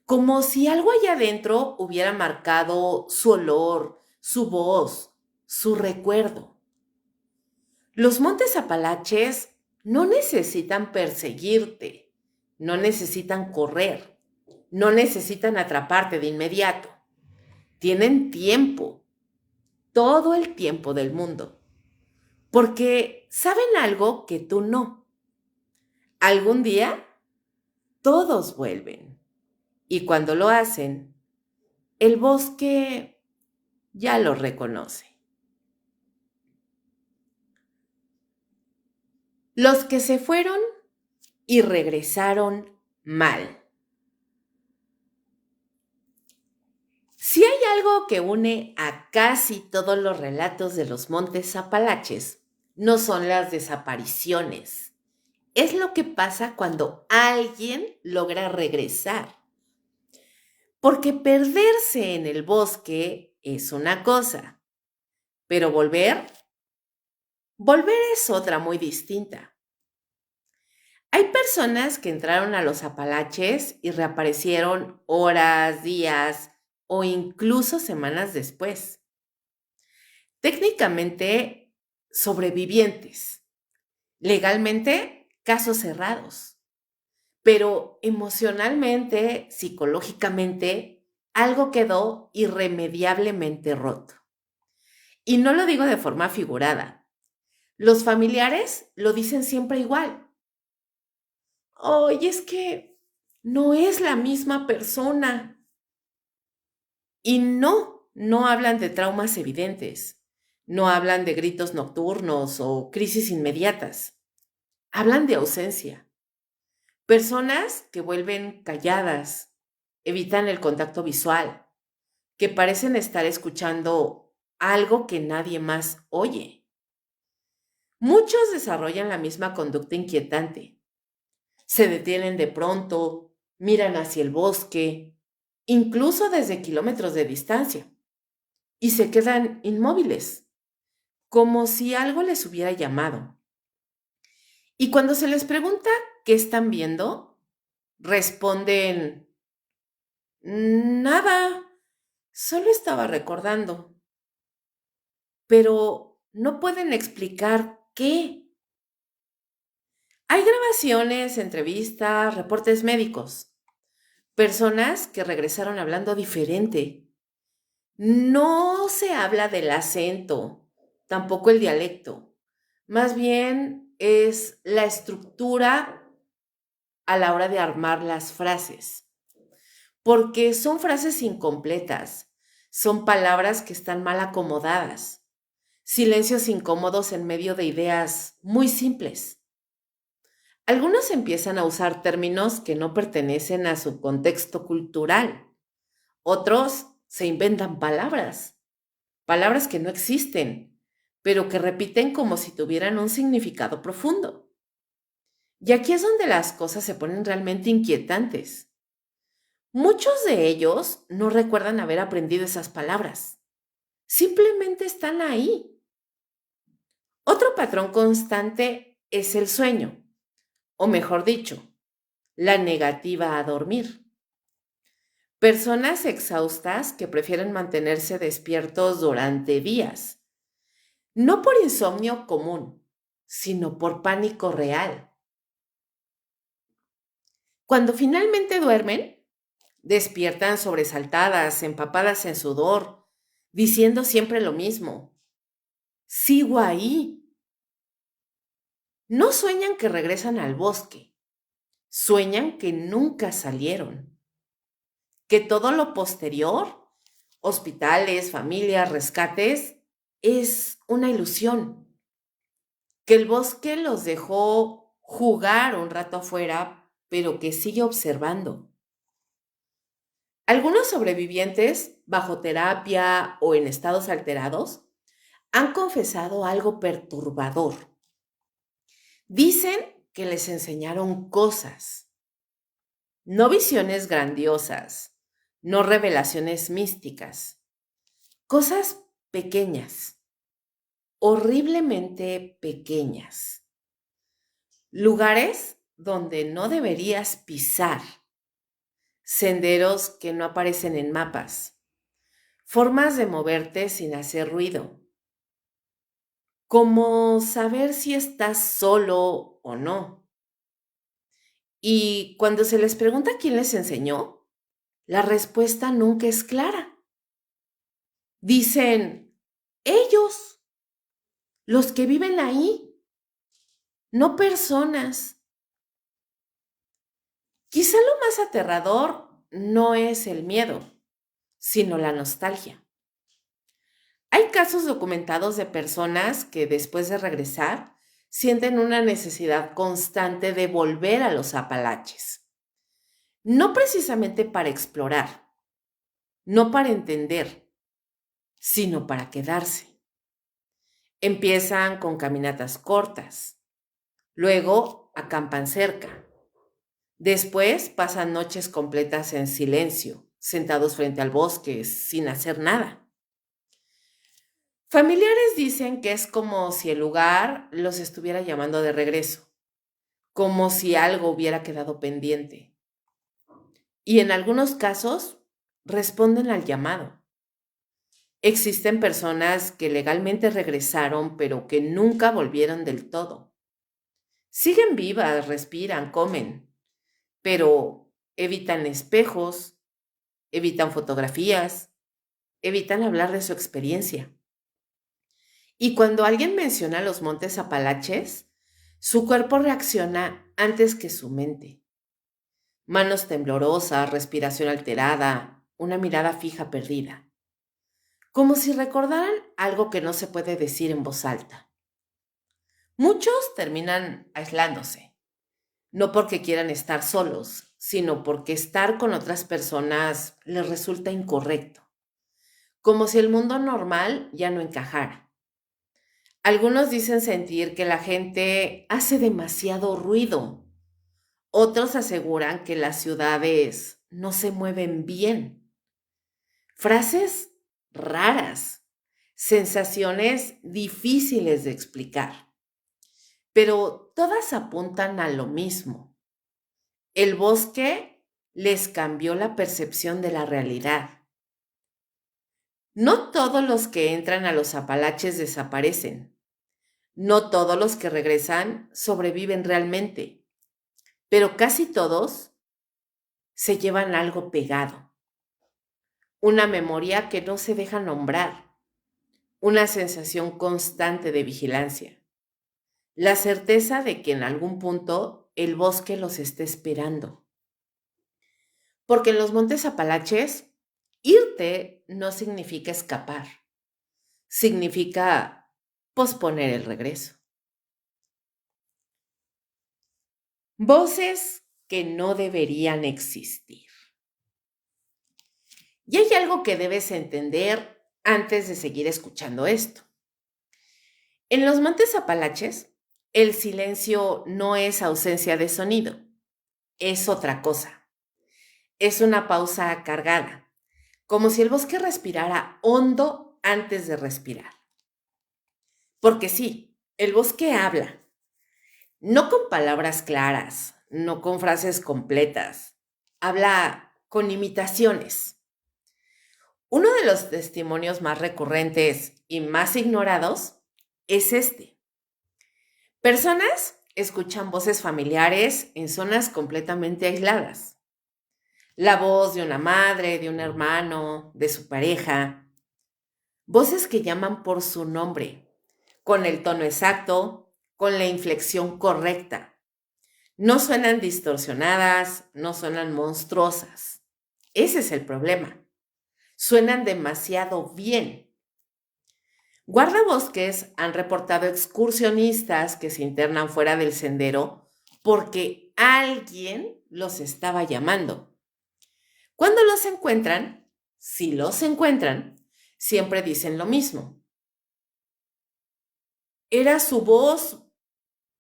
como si algo allá adentro hubiera marcado su olor, su voz, su recuerdo. Los montes Apalaches no necesitan perseguirte, no necesitan correr, no necesitan atraparte de inmediato. Tienen tiempo, todo el tiempo del mundo, porque saben algo que tú no. Algún día todos vuelven y cuando lo hacen, el bosque ya lo reconoce. Los que se fueron y regresaron mal. Si hay algo que une a casi todos los relatos de los montes Apalaches, no son las desapariciones. Es lo que pasa cuando alguien logra regresar. Porque perderse en el bosque es una cosa, pero volver es otra muy distinta. Hay personas que entraron a los Apalaches y reaparecieron horas, días o incluso semanas después. Técnicamente, sobrevivientes. Legalmente, casos cerrados. Pero emocionalmente, psicológicamente, algo quedó irremediablemente roto. Y no lo digo de forma figurada. Los familiares lo dicen siempre igual. Oye, es que no es la misma persona. Y no hablan de traumas evidentes. No hablan de gritos nocturnos o crisis inmediatas. Hablan de ausencia. Personas que vuelven calladas, evitan el contacto visual, que parecen estar escuchando algo que nadie más oye. Muchos desarrollan la misma conducta inquietante. Se detienen de pronto, miran hacia el bosque, incluso desde kilómetros de distancia, y se quedan inmóviles, como si algo les hubiera llamado. Y cuando se les pregunta qué están viendo, responden, nada, solo estaba recordando. Pero no pueden explicar qué. Hay grabaciones, entrevistas, reportes médicos, personas que regresaron hablando diferente. No se habla del acento, tampoco el dialecto. Más bien es la estructura a la hora de armar las frases, porque son frases incompletas, son palabras que están mal acomodadas, silencios incómodos en medio de ideas muy simples. Algunos empiezan a usar términos que no pertenecen a su contexto cultural. Otros se inventan palabras, palabras que no existen, pero que repiten como si tuvieran un significado profundo. Y aquí es donde las cosas se ponen realmente inquietantes. Muchos de ellos no recuerdan haber aprendido esas palabras. Simplemente están ahí. Otro patrón constante es el sueño, o mejor dicho, la negativa a dormir. Personas exhaustas que prefieren mantenerse despiertos durante días, no por insomnio común, sino por pánico real. Cuando finalmente duermen, despiertan sobresaltadas, empapadas en sudor, diciendo siempre lo mismo. Sigo ahí. No sueñan que regresan al bosque, sueñan que nunca salieron, que todo lo posterior, hospitales, familias, rescates, es una ilusión, que el bosque los dejó jugar un rato afuera, pero que sigue observando. Algunos sobrevivientes, bajo terapia o en estados alterados, han confesado algo perturbador. Dicen que les enseñaron cosas, no visiones grandiosas, no revelaciones místicas, cosas pequeñas, horriblemente pequeñas, lugares donde no deberías pisar, senderos que no aparecen en mapas, formas de moverte sin hacer ruido, como saber si estás solo o no. Y cuando se les pregunta quién les enseñó, la respuesta nunca es clara. Dicen, ellos, los que viven ahí, no personas. Quizá lo más aterrador no es el miedo, sino la nostalgia. Hay casos documentados de personas que después de regresar sienten una necesidad constante de volver a los Apalaches. No precisamente para explorar, no para entender, sino para quedarse. Empiezan con caminatas cortas, luego acampan cerca, después pasan noches completas en silencio, sentados frente al bosque, sin hacer nada. Familiares dicen que es como si el lugar los estuviera llamando de regreso, como si algo hubiera quedado pendiente. Y en algunos casos responden al llamado. Existen personas que legalmente regresaron, pero que nunca volvieron del todo. Siguen vivas, respiran, comen, pero evitan espejos, evitan fotografías, evitan hablar de su experiencia. Y cuando alguien menciona los montes Apalaches, su cuerpo reacciona antes que su mente. Manos temblorosas, respiración alterada, una mirada fija perdida. Como si recordaran algo que no se puede decir en voz alta. Muchos terminan aislándose, no porque quieran estar solos, sino porque estar con otras personas les resulta incorrecto, como si el mundo normal ya no encajara. Algunos dicen sentir que la gente hace demasiado ruido. Otros aseguran que las ciudades no se mueven bien. Frases raras, sensaciones difíciles de explicar, pero todas apuntan a lo mismo. El bosque les cambió la percepción de la realidad. No todos los que entran a los Apalaches desaparecen. No todos los que regresan sobreviven realmente, pero casi todos se llevan algo pegado. Una memoria que no se deja nombrar, una sensación constante de vigilancia, la certeza de que en algún punto el bosque los está esperando. Porque en los montes Apalaches, irte no significa escapar, significa posponer el regreso. Voces que no deberían existir. Y hay algo que debes entender antes de seguir escuchando esto. En los montes Apalaches, el silencio no es ausencia de sonido, es otra cosa. Es una pausa cargada, como si el bosque respirara hondo antes de respirar. Porque sí, el bosque habla, no con palabras claras, no con frases completas, habla con imitaciones. Uno de los testimonios más recurrentes y más ignorados es este. Personas escuchan voces familiares en zonas completamente aisladas. La voz de una madre, de un hermano, de su pareja. Voces que llaman por su nombre, con el tono exacto, con la inflexión correcta. No suenan distorsionadas, no suenan monstruosas. Ese es el problema. Suenan demasiado bien. Guardabosques han reportado excursionistas que se internan fuera del sendero porque alguien los estaba llamando. Cuando los encuentran, si los encuentran, siempre dicen lo mismo. Era su voz,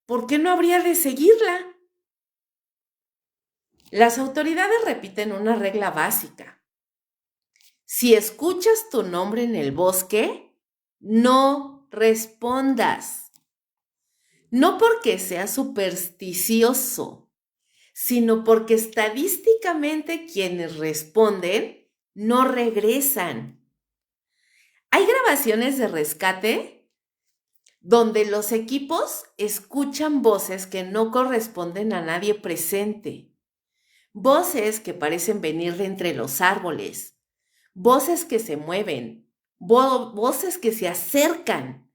¿por qué no habría de seguirla? Las autoridades repiten una regla básica. Si escuchas tu nombre en el bosque, no respondas. No porque sea supersticioso, sino porque estadísticamente quienes responden no regresan. Hay grabaciones de rescate donde los equipos escuchan voces que no corresponden a nadie presente, voces que parecen venir de entre los árboles, voces que se mueven, voces que se acercan.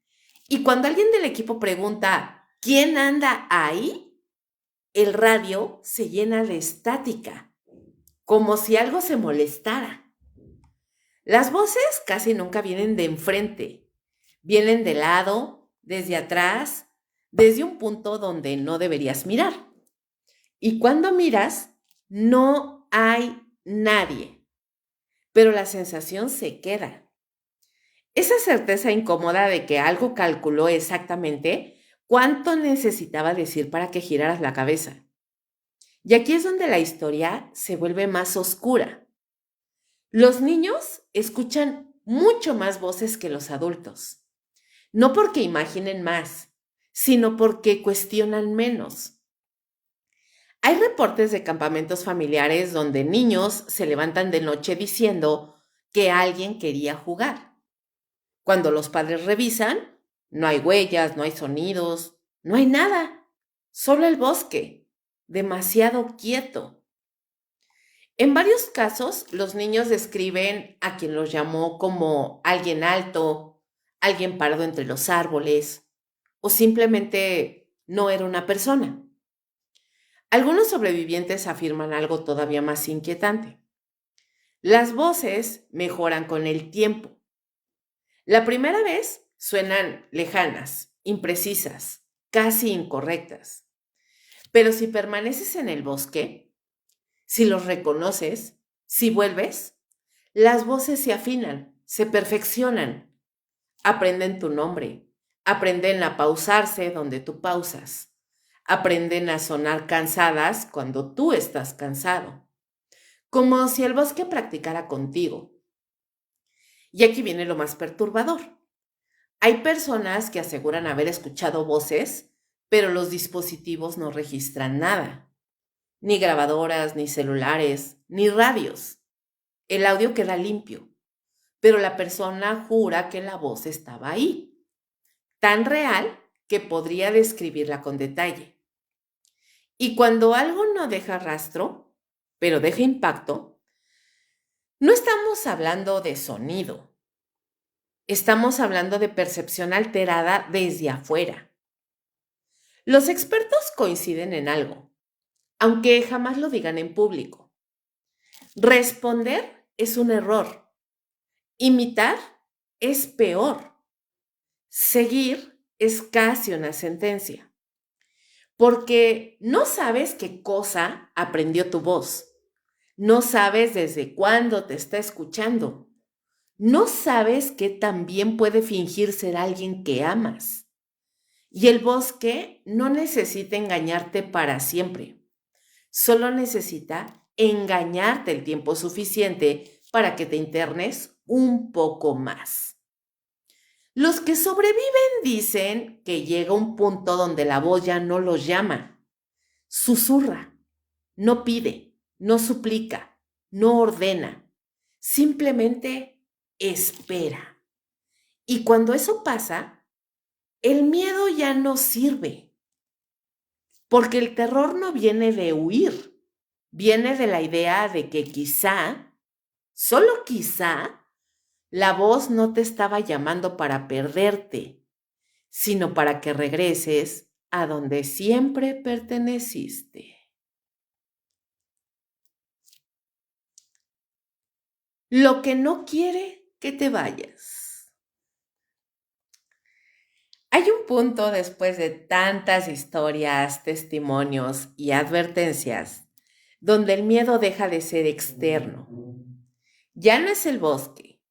Y cuando alguien del equipo pregunta, ¿quién anda ahí? El radio se llena de estática, como si algo se molestara. Las voces casi nunca vienen de enfrente, vienen de lado, desde atrás, desde un punto donde no deberías mirar. Y cuando miras, no hay nadie, pero la sensación se queda. Esa certeza incómoda de que algo calculó exactamente cuánto necesitaba decir para que giraras la cabeza. Y aquí es donde la historia se vuelve más oscura. Los niños escuchan mucho más voces que los adultos. No porque imaginen más, sino porque cuestionan menos. Hay reportes de campamentos familiares donde niños se levantan de noche diciendo que alguien quería jugar. Cuando los padres revisan, no hay huellas, no hay sonidos, no hay nada, solo el bosque, demasiado quieto. En varios casos, los niños describen a quien los llamó como alguien alto, alguien parado entre los árboles, o simplemente no era una persona. Algunos sobrevivientes afirman algo todavía más inquietante. Las voces mejoran con el tiempo. La primera vez suenan lejanas, imprecisas, casi incorrectas. Pero si permaneces en el bosque, si los reconoces, si vuelves, las voces se afinan, se perfeccionan, aprenden tu nombre, aprenden a pausarse donde tú pausas, aprenden a sonar cansadas cuando tú estás cansado, como si el bosque practicara contigo. Y aquí viene lo más perturbador. Hay personas que aseguran haber escuchado voces, pero los dispositivos no registran nada, ni grabadoras, ni celulares, ni radios. El audio queda limpio, pero la persona jura que la voz estaba ahí, tan real que podría describirla con detalle. Y cuando algo no deja rastro, pero deja impacto, no estamos hablando de sonido, estamos hablando de percepción alterada desde afuera. Los expertos coinciden en algo, aunque jamás lo digan en público. Responder es un error. Imitar es peor. Seguir es casi una sentencia. Porque no sabes qué cosa aprendió tu voz. No sabes desde cuándo te está escuchando. No sabes que también puede fingir ser alguien que amas. Y el bosque no necesita engañarte para siempre. Solo necesita engañarte el tiempo suficiente para que te internes un poco más. Los que sobreviven dicen que llega un punto donde la voz ya no los llama, susurra, no pide, no suplica, no ordena, simplemente espera. Y cuando eso pasa, el miedo ya no sirve, porque el terror no viene de huir, viene de la idea de que quizá, solo quizá, la voz no te estaba llamando para perderte, sino para que regreses a donde siempre perteneciste. Lo que no quiere que te vayas. Hay un punto después de tantas historias, testimonios y advertencias donde el miedo deja de ser externo. Ya no es el bosque,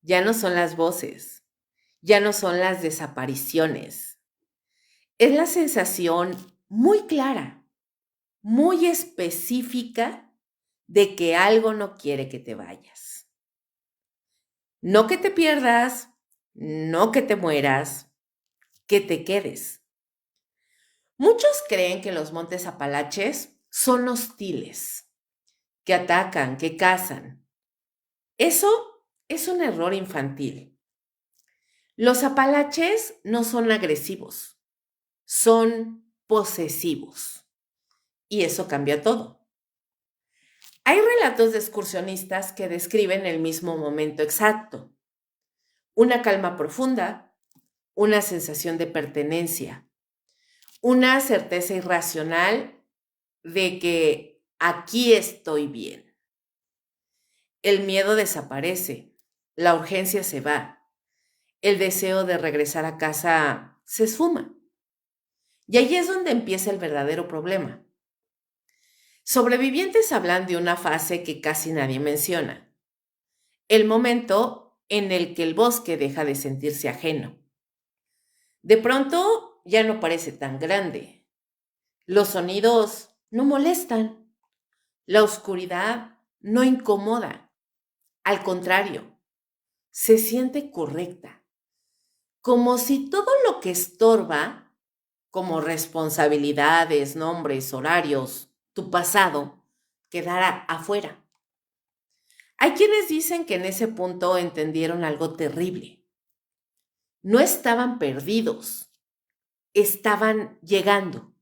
ya no son las voces, ya no son las desapariciones. Es la sensación muy clara, muy específica de que algo no quiere que te vayas. No que te pierdas, no que te mueras, que te quedes. Muchos creen que los montes Apalaches son hostiles, que atacan, que cazan. Eso es un error infantil. Los Apalaches no son agresivos, son posesivos. Y eso cambia todo. Hay relatos de excursionistas que describen el mismo momento exacto. Una calma profunda, una sensación de pertenencia, una certeza irracional de que aquí estoy bien. El miedo desaparece, la urgencia se va, el deseo de regresar a casa se esfuma. Y ahí es donde empieza el verdadero problema. Sobrevivientes hablan de una fase que casi nadie menciona, el momento en el que el bosque deja de sentirse ajeno. De pronto ya no parece tan grande. Los sonidos no molestan. La oscuridad no incomoda. Al contrario, se siente correcta, como si todo lo que estorba, como responsabilidades, nombres, horarios, tu pasado, quedara afuera. Hay quienes dicen que en ese punto entendieron algo terrible. No estaban perdidos, estaban llegando.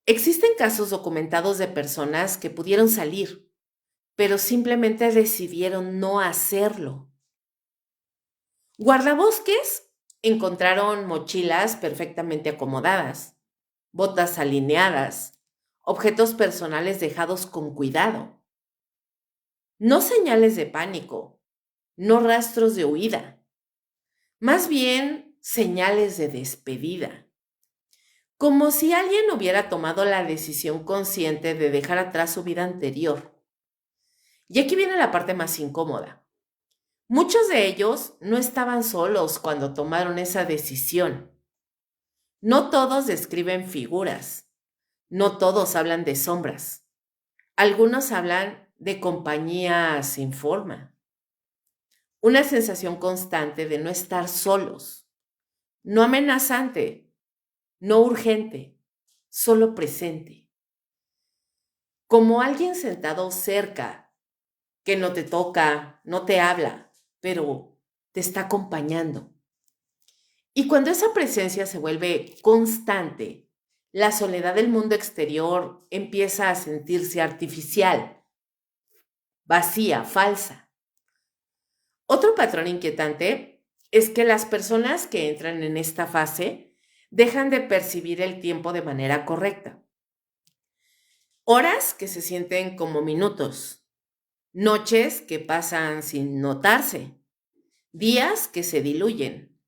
Existen casos documentados de personas que pudieron salir, pero simplemente decidieron no hacerlo. Guardabosques encontraron mochilas perfectamente acomodadas, botas alineadas, objetos personales dejados con cuidado. No señales de pánico, no rastros de huida, más bien señales de despedida. Como si alguien hubiera tomado la decisión consciente de dejar atrás su vida anterior. Y aquí viene la parte más incómoda. Muchos de ellos no estaban solos cuando tomaron esa decisión. No todos describen figuras, no todos hablan de sombras. Algunos hablan de compañía sin forma. Una sensación constante de no estar solos, no amenazante, no urgente, solo presente. Como alguien sentado cerca, que no te toca, no te habla, pero te está acompañando. Y cuando esa presencia se vuelve constante, la soledad del mundo exterior empieza a sentirse artificial, vacía, falsa. Otro patrón inquietante es que las personas que entran en esta fase dejan de percibir el tiempo de manera correcta. Horas que se sienten como minutos, noches que pasan sin notarse, días que se diluyen.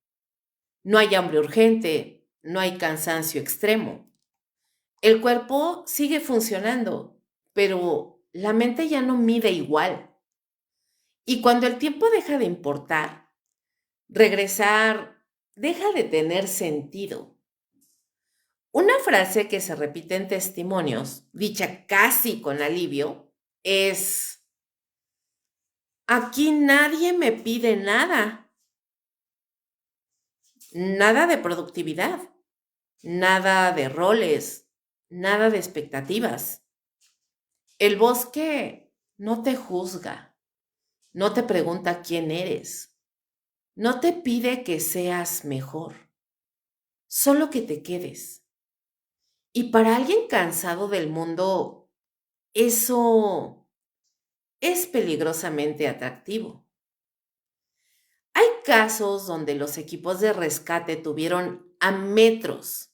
No hay hambre urgente, no hay cansancio extremo. El cuerpo sigue funcionando, pero la mente ya no mide igual. Y cuando el tiempo deja de importar, regresar deja de tener sentido. Una frase que se repite en testimonios, dicha casi con alivio, es: aquí nadie me pide nada. Nada de productividad, nada de roles, nada de expectativas. El bosque no te juzga, no te pregunta quién eres, no te pide que seas mejor, solo que te quedes. Y para alguien cansado del mundo, eso es peligrosamente atractivo. Hay casos donde los equipos de rescate tuvieron a metros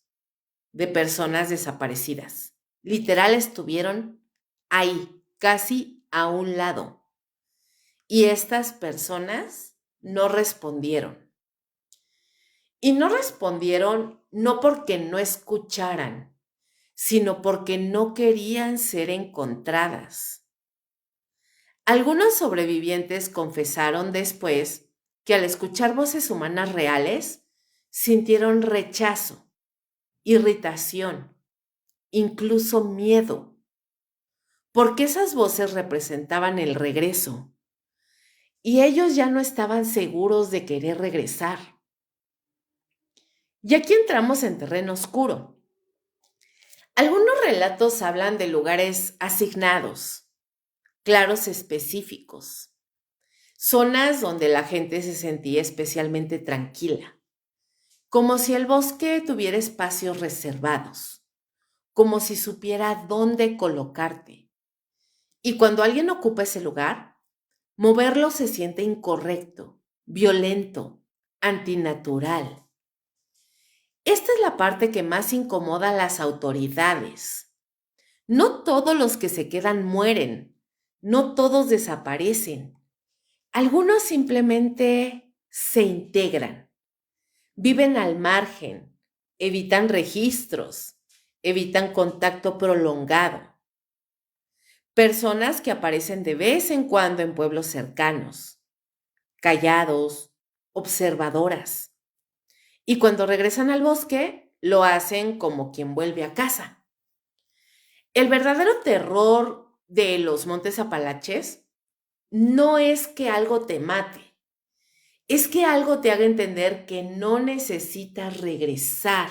de personas desaparecidas. Literal estuvieron ahí, casi a un lado. Y estas personas no respondieron. Y no respondieron no porque no escucharan, sino porque no querían ser encontradas. Algunos sobrevivientes confesaron después que al escuchar voces humanas reales, sintieron rechazo, irritación, incluso miedo, porque esas voces representaban el regreso y ellos ya no estaban seguros de querer regresar. Y aquí entramos en terreno oscuro. Algunos relatos hablan de lugares asignados, claros específicos, zonas donde la gente se sentía especialmente tranquila, como si el bosque tuviera espacios reservados, como si supiera dónde colocarte. Y cuando alguien ocupa ese lugar, moverlo se siente incorrecto, violento, antinatural. Esta es la parte que más incomoda a las autoridades. No todos los que se quedan mueren, no todos desaparecen. Algunos simplemente se integran, viven al margen, evitan registros, evitan contacto prolongado. Personas que aparecen de vez en cuando en pueblos cercanos, callados, observadoras. Y cuando regresan al bosque, lo hacen como quien vuelve a casa. El verdadero terror de los Montes Apalaches no es que algo te mate, es que algo te haga entender que no necesitas regresar,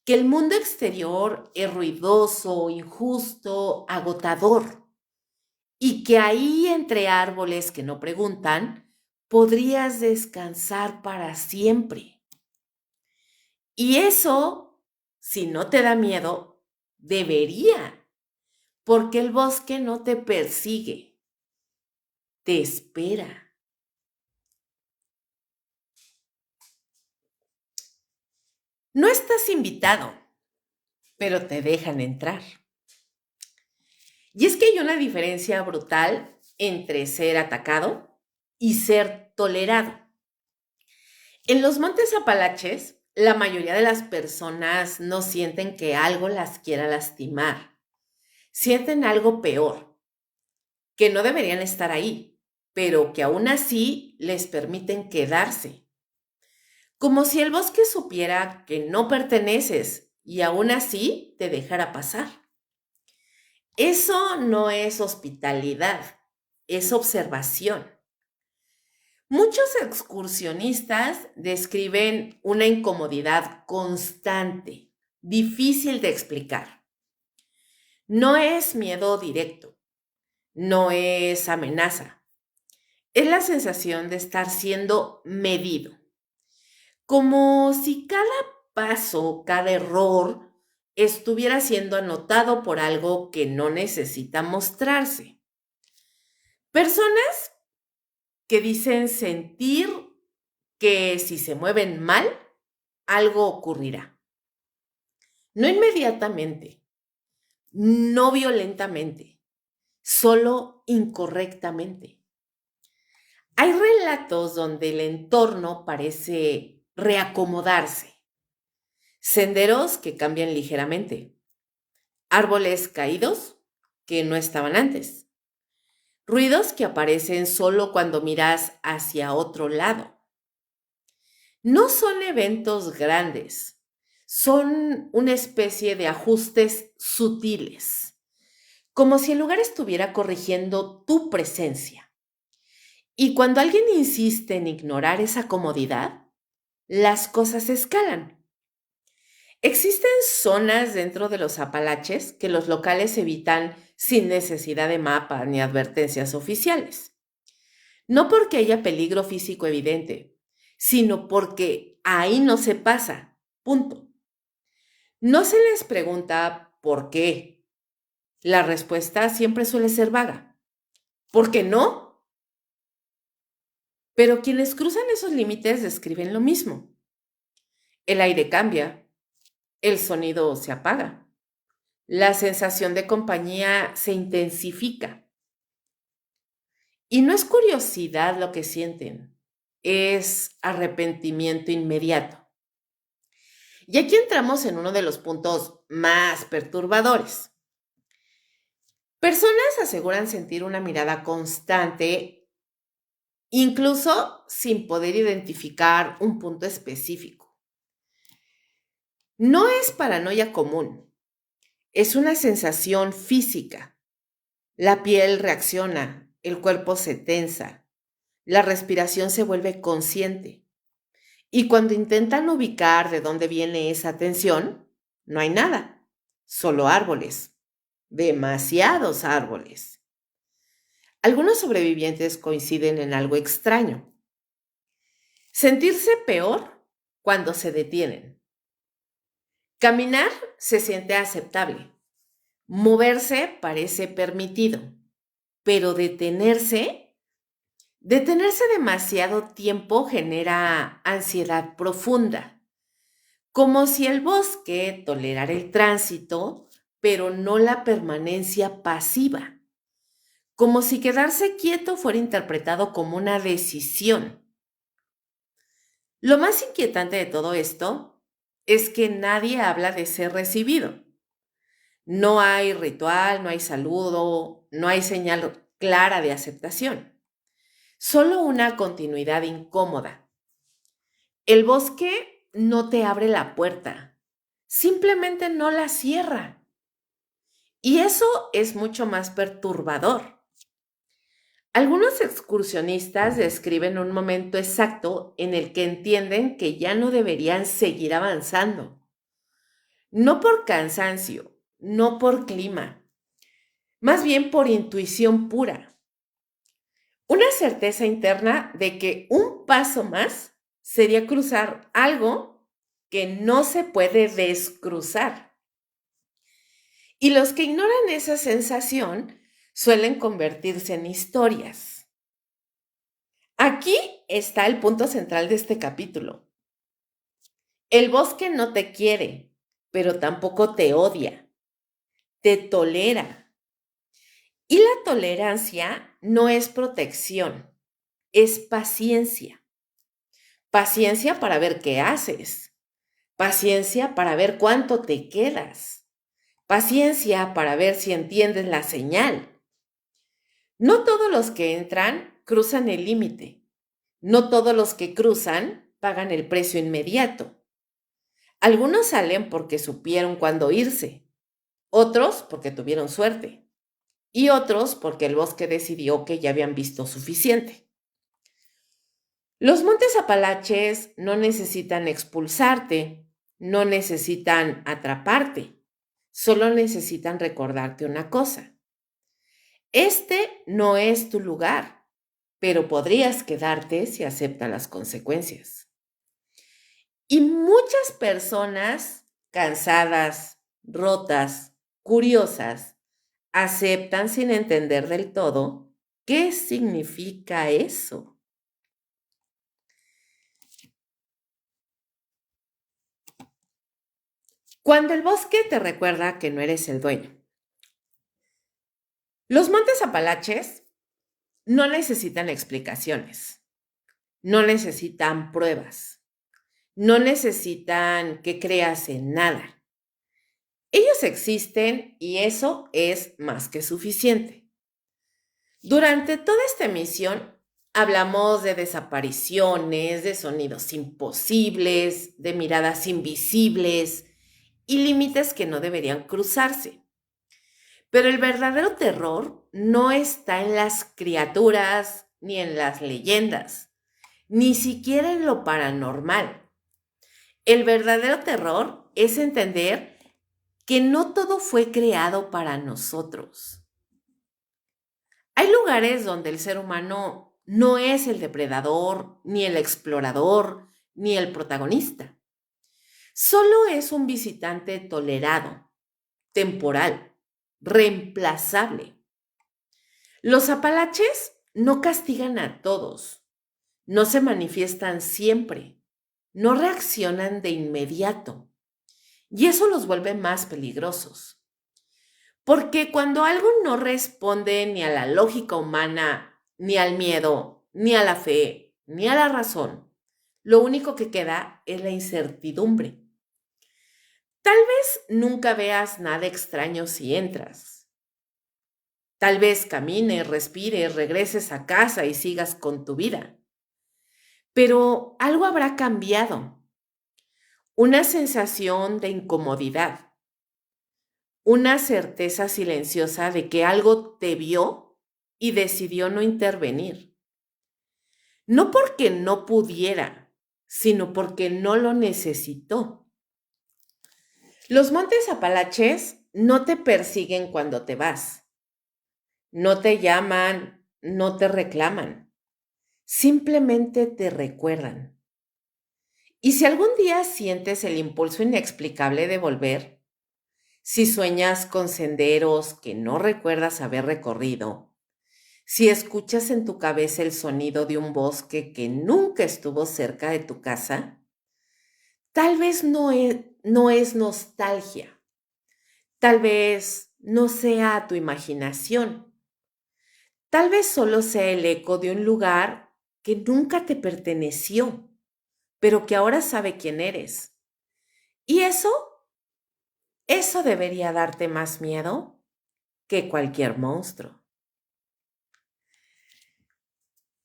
que el mundo exterior es ruidoso, injusto, agotador, y que ahí entre árboles que no preguntan, podrías descansar para siempre. Y eso, si no te da miedo, debería, porque el bosque no te persigue, te espera. No estás invitado, pero te dejan entrar. Y es que hay una diferencia brutal entre ser atacado y ser tolerado. En los Montes Apalaches, la mayoría de las personas no sienten que algo las quiera lastimar. Sienten algo peor, que no deberían estar ahí, pero que aún así les permiten quedarse. Como si el bosque supiera que no perteneces y aún así te dejara pasar. Eso no es hospitalidad, es observación. Muchos excursionistas describen una incomodidad constante, difícil de explicar. No es miedo directo, no es amenaza, es la sensación de estar siendo medido, como si cada paso, cada error estuviera siendo anotado por algo que no necesita mostrarse. Personas que dicen sentir que si se mueven mal, algo ocurrirá. No inmediatamente, no violentamente, solo incorrectamente. Hay relatos donde el entorno parece reacomodarse, senderos que cambian ligeramente, árboles caídos que no estaban antes, ruidos que aparecen solo cuando miras hacia otro lado. No son eventos grandes, son una especie de ajustes sutiles, como si el lugar estuviera corrigiendo tu presencia. Y cuando alguien insiste en ignorar esa comodidad, las cosas escalan. Existen zonas dentro de los Apalaches que los locales evitan sin necesidad de mapa ni advertencias oficiales. No porque haya peligro físico evidente, sino porque ahí no se pasa. Punto. No se les pregunta por qué. La respuesta siempre suele ser vaga. ¿Por qué no? Pero quienes cruzan esos límites describen lo mismo. El aire cambia, el sonido se apaga, la sensación de compañía se intensifica. Y no es curiosidad lo que sienten, es arrepentimiento inmediato. Y aquí entramos en uno de los puntos más perturbadores. Personas aseguran sentir una mirada constante, incluso sin poder identificar un punto específico. No es paranoia común, es una sensación física. La piel reacciona, el cuerpo se tensa, la respiración se vuelve consciente. Y cuando intentan ubicar de dónde viene esa tensión, no hay nada, solo árboles, demasiados árboles. Algunos sobrevivientes coinciden en algo extraño. Sentirse peor cuando se detienen. Caminar se siente aceptable. Moverse parece permitido. Pero detenerse demasiado tiempo genera ansiedad profunda. Como si el bosque tolerara el tránsito, pero no la permanencia pasiva. Como si quedarse quieto fuera interpretado como una decisión. Lo más inquietante de todo esto es que nadie habla de ser recibido. No hay ritual, no hay saludo, no hay señal clara de aceptación. Solo una continuidad incómoda. El bosque no te abre la puerta, simplemente no la cierra. Y eso es mucho más perturbador. Algunos excursionistas describen un momento exacto en el que entienden que ya no deberían seguir avanzando, no por cansancio, no por clima, más bien por intuición pura, una certeza interna de que un paso más sería cruzar algo que no se puede descruzar. Y los que ignoran esa sensación suelen convertirse en historias. Aquí está el punto central de este capítulo. El bosque no te quiere, pero tampoco te odia, te tolera. Y la tolerancia no es protección, es paciencia. Paciencia para ver qué haces, paciencia para ver cuánto te quedas, paciencia para ver si entiendes la señal. No todos los que entran cruzan el límite, no todos los que cruzan pagan el precio inmediato. Algunos salen porque supieron cuándo irse, otros porque tuvieron suerte y otros porque el bosque decidió que ya habían visto suficiente. Los montes Apalaches no necesitan expulsarte, no necesitan atraparte, solo necesitan recordarte una cosa. Este no es tu lugar, pero podrías quedarte si aceptas las consecuencias. Y muchas personas cansadas, rotas, curiosas, aceptan sin entender del todo qué significa eso. Cuando el bosque te recuerda que no eres el dueño. Los montes Apalaches no necesitan explicaciones, no necesitan pruebas, no necesitan que creas en nada. Ellos existen y eso es más que suficiente. Durante toda esta emisión hablamos de desapariciones, de sonidos imposibles, de miradas invisibles y límites que no deberían cruzarse. Pero el verdadero terror no está en las criaturas ni en las leyendas, ni siquiera en lo paranormal. El verdadero terror es entender que no todo fue creado para nosotros. Hay lugares donde el ser humano no es el depredador, ni el explorador, ni el protagonista. Solo es un visitante tolerado, temporal, reemplazable. Los Apalaches no castigan a todos, no se manifiestan siempre, no reaccionan de inmediato. Y eso los vuelve más peligrosos. Porque cuando algo no responde ni a la lógica humana, ni al miedo, ni a la fe, ni a la razón, lo único que queda es la incertidumbre. Tal vez nunca veas nada extraño si entras. Tal vez camines, respires, regreses a casa y sigas con tu vida. Pero algo habrá cambiado. Una sensación de incomodidad. Una certeza silenciosa de que algo te vio y decidió no intervenir. No porque no pudiera, sino porque no lo necesitó. Los montes Apalaches no te persiguen cuando te vas. No te llaman, no te reclaman. Simplemente te recuerdan. Y si algún día sientes el impulso inexplicable de volver, si sueñas con senderos que no recuerdas haber recorrido, si escuchas en tu cabeza el sonido de un bosque que nunca estuvo cerca de tu casa, tal vez no es nostalgia, tal vez no sea tu imaginación, tal vez solo sea el eco de un lugar que nunca te perteneció, pero que ahora sabe quién eres. Y eso debería darte más miedo que cualquier monstruo.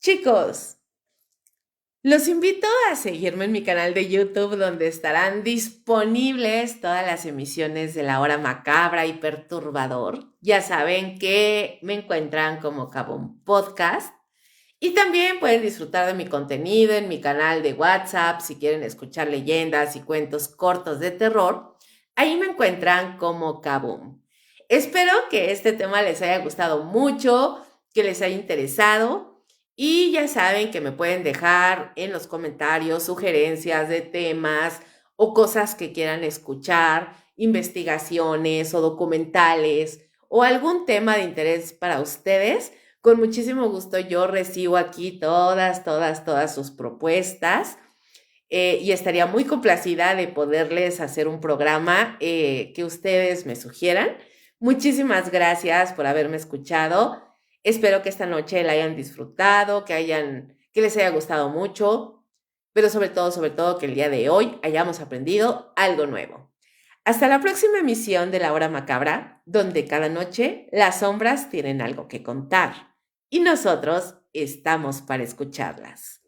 Chicos, los invito a seguirme en mi canal de YouTube donde estarán disponibles todas las emisiones de La Hora Macabra y Perturbador. Ya saben que me encuentran como Kaboom Podcast. Y también pueden disfrutar de mi contenido en mi canal de WhatsApp si quieren escuchar leyendas y cuentos cortos de terror. Ahí me encuentran como Kaboom. Espero que este tema les haya gustado mucho, que les haya interesado y ya saben que me pueden dejar en los comentarios sugerencias de temas o cosas que quieran escuchar, investigaciones o documentales o algún tema de interés para ustedes. Con muchísimo gusto yo recibo aquí todas sus propuestas y estaría muy complacida de poderles hacer un programa que ustedes me sugieran. Muchísimas gracias por haberme escuchado. Espero que esta noche la hayan disfrutado, que les haya gustado mucho, pero sobre todo que el día de hoy hayamos aprendido algo nuevo. Hasta la próxima emisión de La Hora Macabra, donde cada noche las sombras tienen algo que contar y nosotros estamos para escucharlas.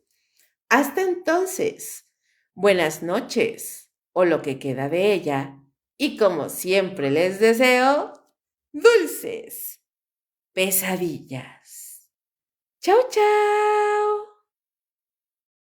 Hasta entonces, buenas noches o lo que queda de ella y como siempre les deseo, dulces pesadillas. Chau, chau.